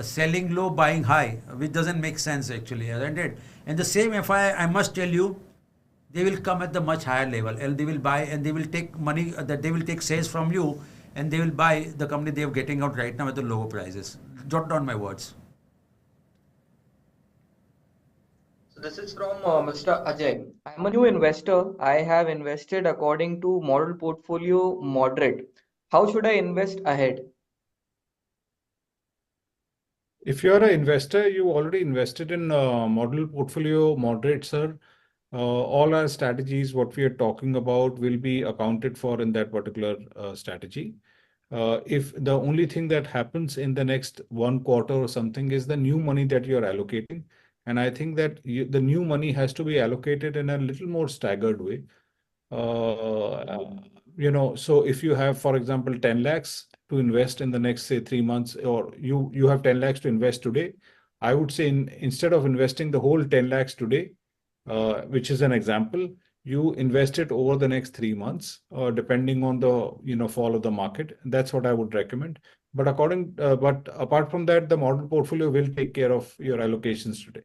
selling low, buying high, which doesn't make sense actually, isn't it? And the same FI, I must tell you, they will come at the much higher level. And they will buy and they will take money, that they will take shares from you, and they will buy the company they are getting out right now at the lower prices. Jot down my words. So this is from Mr. Ajay. I'm a new investor. I have invested according to model portfolio moderate. How should I invest ahead? If you're an investor, you already invested in model portfolio moderate, sir. All our strategies, what we are talking about, will be accounted for in that particular strategy. If the only thing that happens in the next one quarter or something is the new money that you're allocating, and I think that the new money has to be allocated in a little more staggered way. So if you have, for example, 10 lakhs to invest in the next, say, 3 months, or you have 10 lakhs to invest today, I would say instead of investing the whole 10 lakhs today, which is an example, you invest it over the next 3 months, depending on the fall of the market. That's what I would recommend. But apart from that, the model portfolio will take care of your allocations today.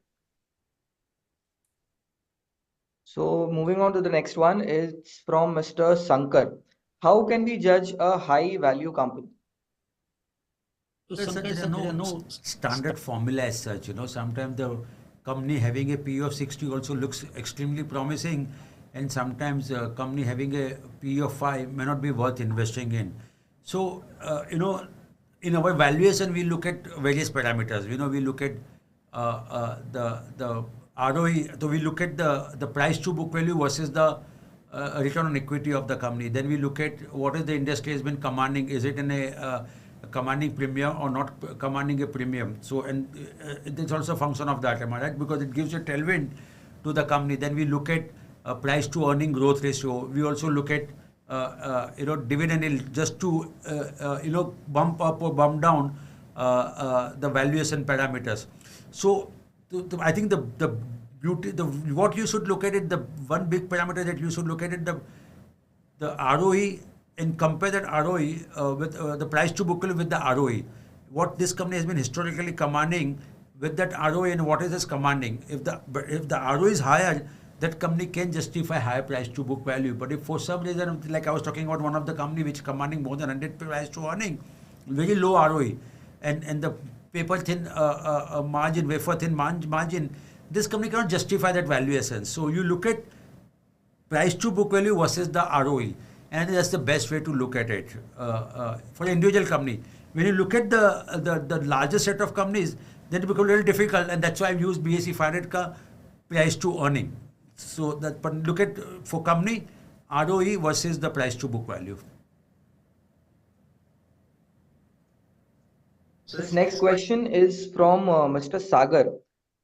So moving on to the next one, it's from Mr. Sankar. How can we judge a high value company? There are no standard formula as such. Sometimes the company having a PE of 60 also looks extremely promising, and sometimes a company having a PE of 5 may not be worth investing in. So, in our valuation, we look at various parameters. We look at the ROE, so we look at the price to book value versus the return on equity of the company. Then we look at what is the industry has been commanding. Is it in a commanding premium or not commanding a premium? So, and it's also a function of that, am I right? Because it gives a tailwind to the company. Then we look at price to earning growth ratio. We also look at dividend yield, just to bump up or bump down the valuation parameters. So I think the beauty, what you should look at it, the one big parameter that you should look at it, the ROE, and compare that ROE with the price to book value with the ROE. What this company has been historically commanding with that ROE, and what is this commanding. If the ROE is higher, that company can justify higher price to book value. But if for some reason, like I was talking about one of the company which commanding more than 100 price to earning, very low ROE, and the paper thin margin, wafer thin margin, this company cannot justify that valuation. So you look at price to book value versus the ROE, and that's the best way to look at it for an individual company. When you look at the larger set of companies, then it becomes a little difficult, and that's why I've used BSE 500 ka price to earning. So that, but look at for company ROE versus the price to book value. This next question is from Mr. Sagar.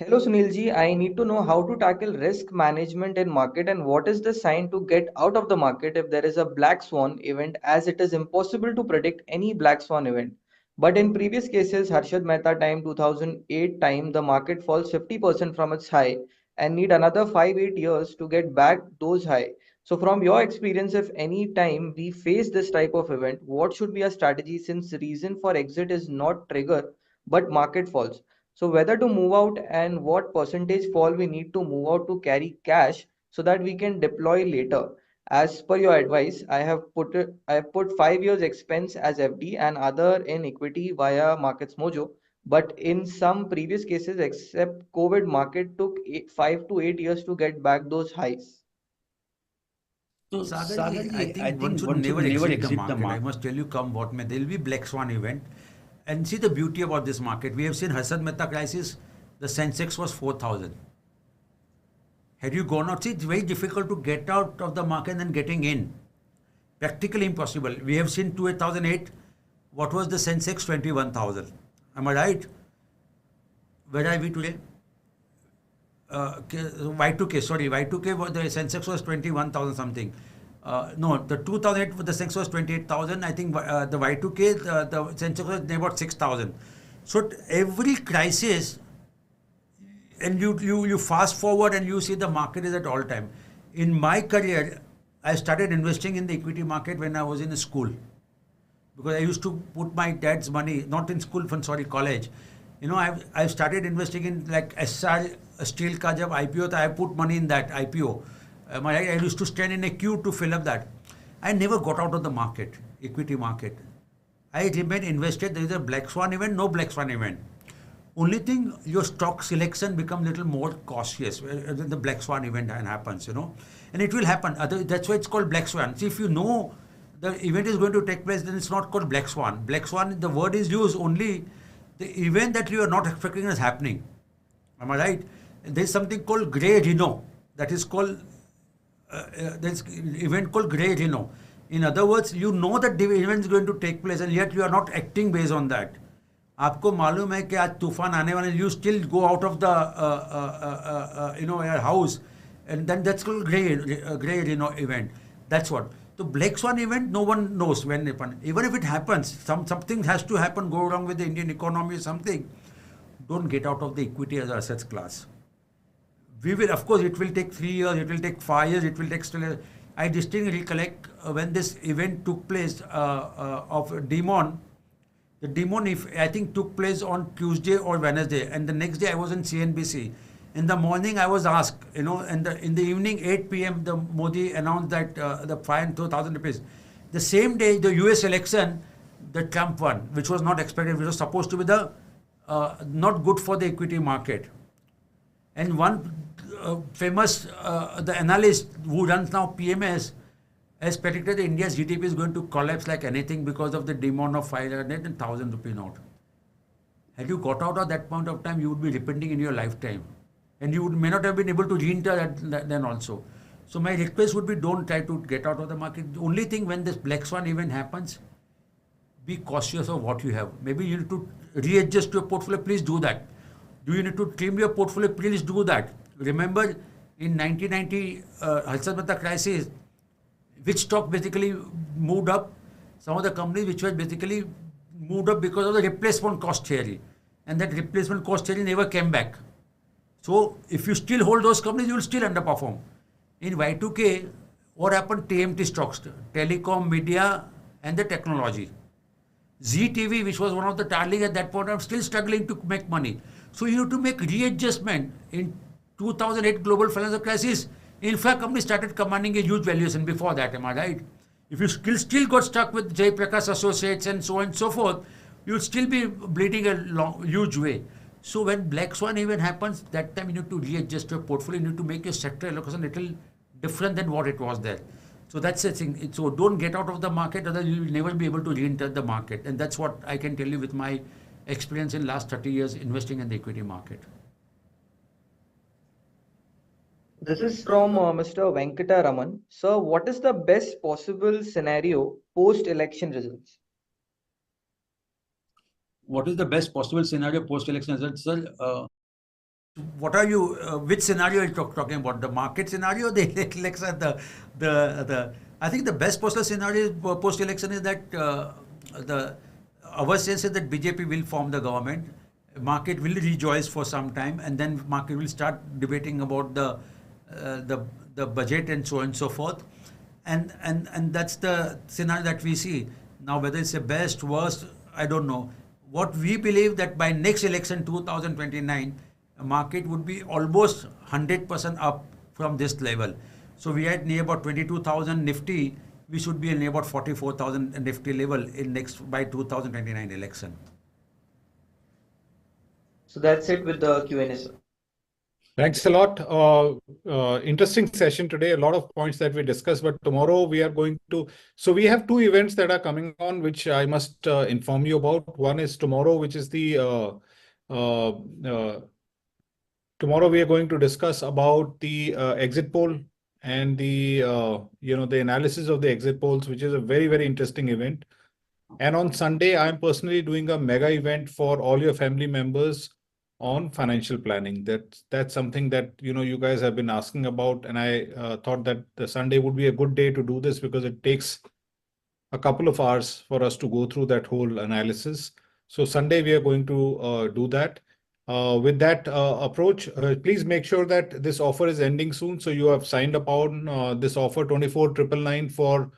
Hello Sunilji, I need to know how to tackle risk management in market and what is the sign to get out of the market if there is a black swan event, as it is impossible to predict any black swan event. But in previous cases, Harshad Mehta time 2008 time, the market falls 50% from its high and need another 5-8 years to get back those high. So from your experience, if any time we face this type of event, what should be a strategy, since reason for exit is not trigger but market falls? So whether to move out and what percentage fall we need to move out to carry cash so that we can deploy later. As per your advice, I have put 5 years expense as FD and other in equity via MarketsMojo. But in some previous cases, except COVID, market took 5 to 8 years to get back those highs. So, Sagarji, I think one should one should never never exit the exit the market. I market. must tell you, come what may, there will be black swan event. And see the beauty about this market. We have seen Harshad Mehta crisis, the Sensex was 4,000. Had you gone out, see, it's very difficult to get out of the market and then getting in. Practically impossible. We have seen 2008, what was the Sensex? 21,000. Am I right? Where are we today? Y2K, sorry, Y2K, the Sensex was 21,000 something. No, the 2008, the Sensex was 28,000. I think the Y2K, the Sensex was about 6,000. So every crisis, and you fast forward and you see the market is at all time. In my career, I started investing in the equity market when I was in school. Because I used to put my dad's money, not in school, sorry, college. You know, I've started investing in like SR Steel ka jab IPO tha, I put money in that IPO. I used to stand in a queue to fill up that. I never got out of the market, equity market. I remained invested. There is a black swan event, no black swan event. Only thing, your stock selection become little more cautious when the black swan event happens, you know. And it will happen. That's why it's called black swan. See, if you know the event is going to take place, then it's not called black swan. Black swan, the word is used only the event that you are not expecting is happening. Am I right? There is something called grey rhino. That is called, there's an event called grey rhino. In other words, you know that the event is going to take place and yet you are not acting based on that. आपको मालूम है कि आज तूफान आने वाले, you still go out of the your house, and then that's called grey rhino event. That's what. The black swan event, no one knows when it happens. Even if it happens, something has to happen, go wrong with the Indian economy or something. Don't get out of the equity as assets class. We will, of course, it will take 3 years, it will take 5 years, it will take still. I distinctly recollect when this event took place of Demon. The demon, I think, took place on Tuesday or Wednesday, and the next day I was in CNBC. In the morning, I was asked, and in the evening, 8 p.m., the Modi announced that the fine 2,000 rupees. The same day, the US election, the Trump won, which was not expected, which was supposed to be the not good for the equity market. And one famous, the analyst who runs now PMS, has predicted that India's GDP is going to collapse like anything because of the demand of 500 and 1,000 rupee note. Had you got out at that point of time, you would be repenting in your lifetime. And you may not have been able to re-enter then also. So my request would be, don't try to get out of the market. The only thing, when this black swan event happens, be cautious of what you have. Maybe you need to readjust your portfolio. Please do that. Do you need to trim your portfolio? Please do that. Remember, in 1990 Halsat Mehta crisis, which stock basically moved up? Some of the companies which were basically moved up because of the replacement cost theory, and that replacement cost theory never came back. So if you still hold those companies, you will still underperform. In Y2K, what happened? TMT stocks, telecom, media, and the technology. ZTV, which was one of the darling at that point, I'm still struggling to make money. So you have to make readjustment. In 2008 global financial crisis, infra companies started commanding a huge valuation before that, am I right? If you still got stuck with Jay Prakash Associates and so on and so forth, you'll still be bleeding a huge way. So when black swan event happens, that time you need to readjust your portfolio. You need to make your sector allocation a little different than what it was there. So that's the thing. So don't get out of the market, otherwise you will never be able to re-enter the market. And that's what I can tell you with my experience in last 30 years investing in the equity market. This is from Mr. Venkata Raman. Sir, what is the best possible scenario post-election results? What is the best possible scenario post-election results, sir? What are you? Which scenario are you talking about? The market scenario, the election, the. I think the best possible scenario post-election is that our sense is that BJP will form the government. Market will rejoice for some time, and then market will start debating about the budget and so on and so forth, and that's the scenario that we see now. Whether it's the best, worst, I don't know. What we believe that by next election 2029, market would be almost 100% up from this level. So we had near about 22,000 Nifty. We should be near about 44,000 Nifty level in next by 2029 election. So that's it with the Q&A, sir. Thanks a lot. Interesting session today. A lot of points that we discussed, but tomorrow we are going to. So we have two events that are coming on, which I must inform you about. One is tomorrow, which is the tomorrow we are going to discuss about the exit poll and the the analysis of the exit polls, which is a very, very interesting event. And on Sunday, I am personally doing a mega event for all your family members on financial planning. That's something that you guys have been asking about, and I thought that the Sunday would be a good day to do this because it takes a couple of hours for us to go through that whole analysis. So Sunday we are going to do that. With that approach, please make sure that this offer is ending soon. So you have signed up on this offer 24,999 for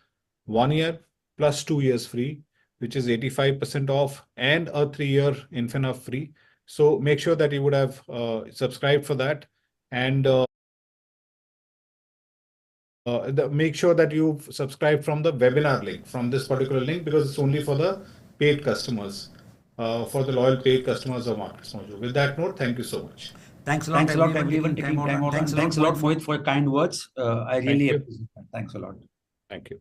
1 year plus 2 years free, which is 85% off, and a 3-year Infina free. So make sure that you would have subscribed for that, and make sure that you subscribe from the webinar link, from this particular link, because it's only for the paid customers, for the loyal paid customers of MarketsMojo. With that note, thank you so much. Thanks a lot, everyone, taking time out. Thanks a lot, Mohit, for your kind words. I really appreciate that. Thanks a lot. Thank you.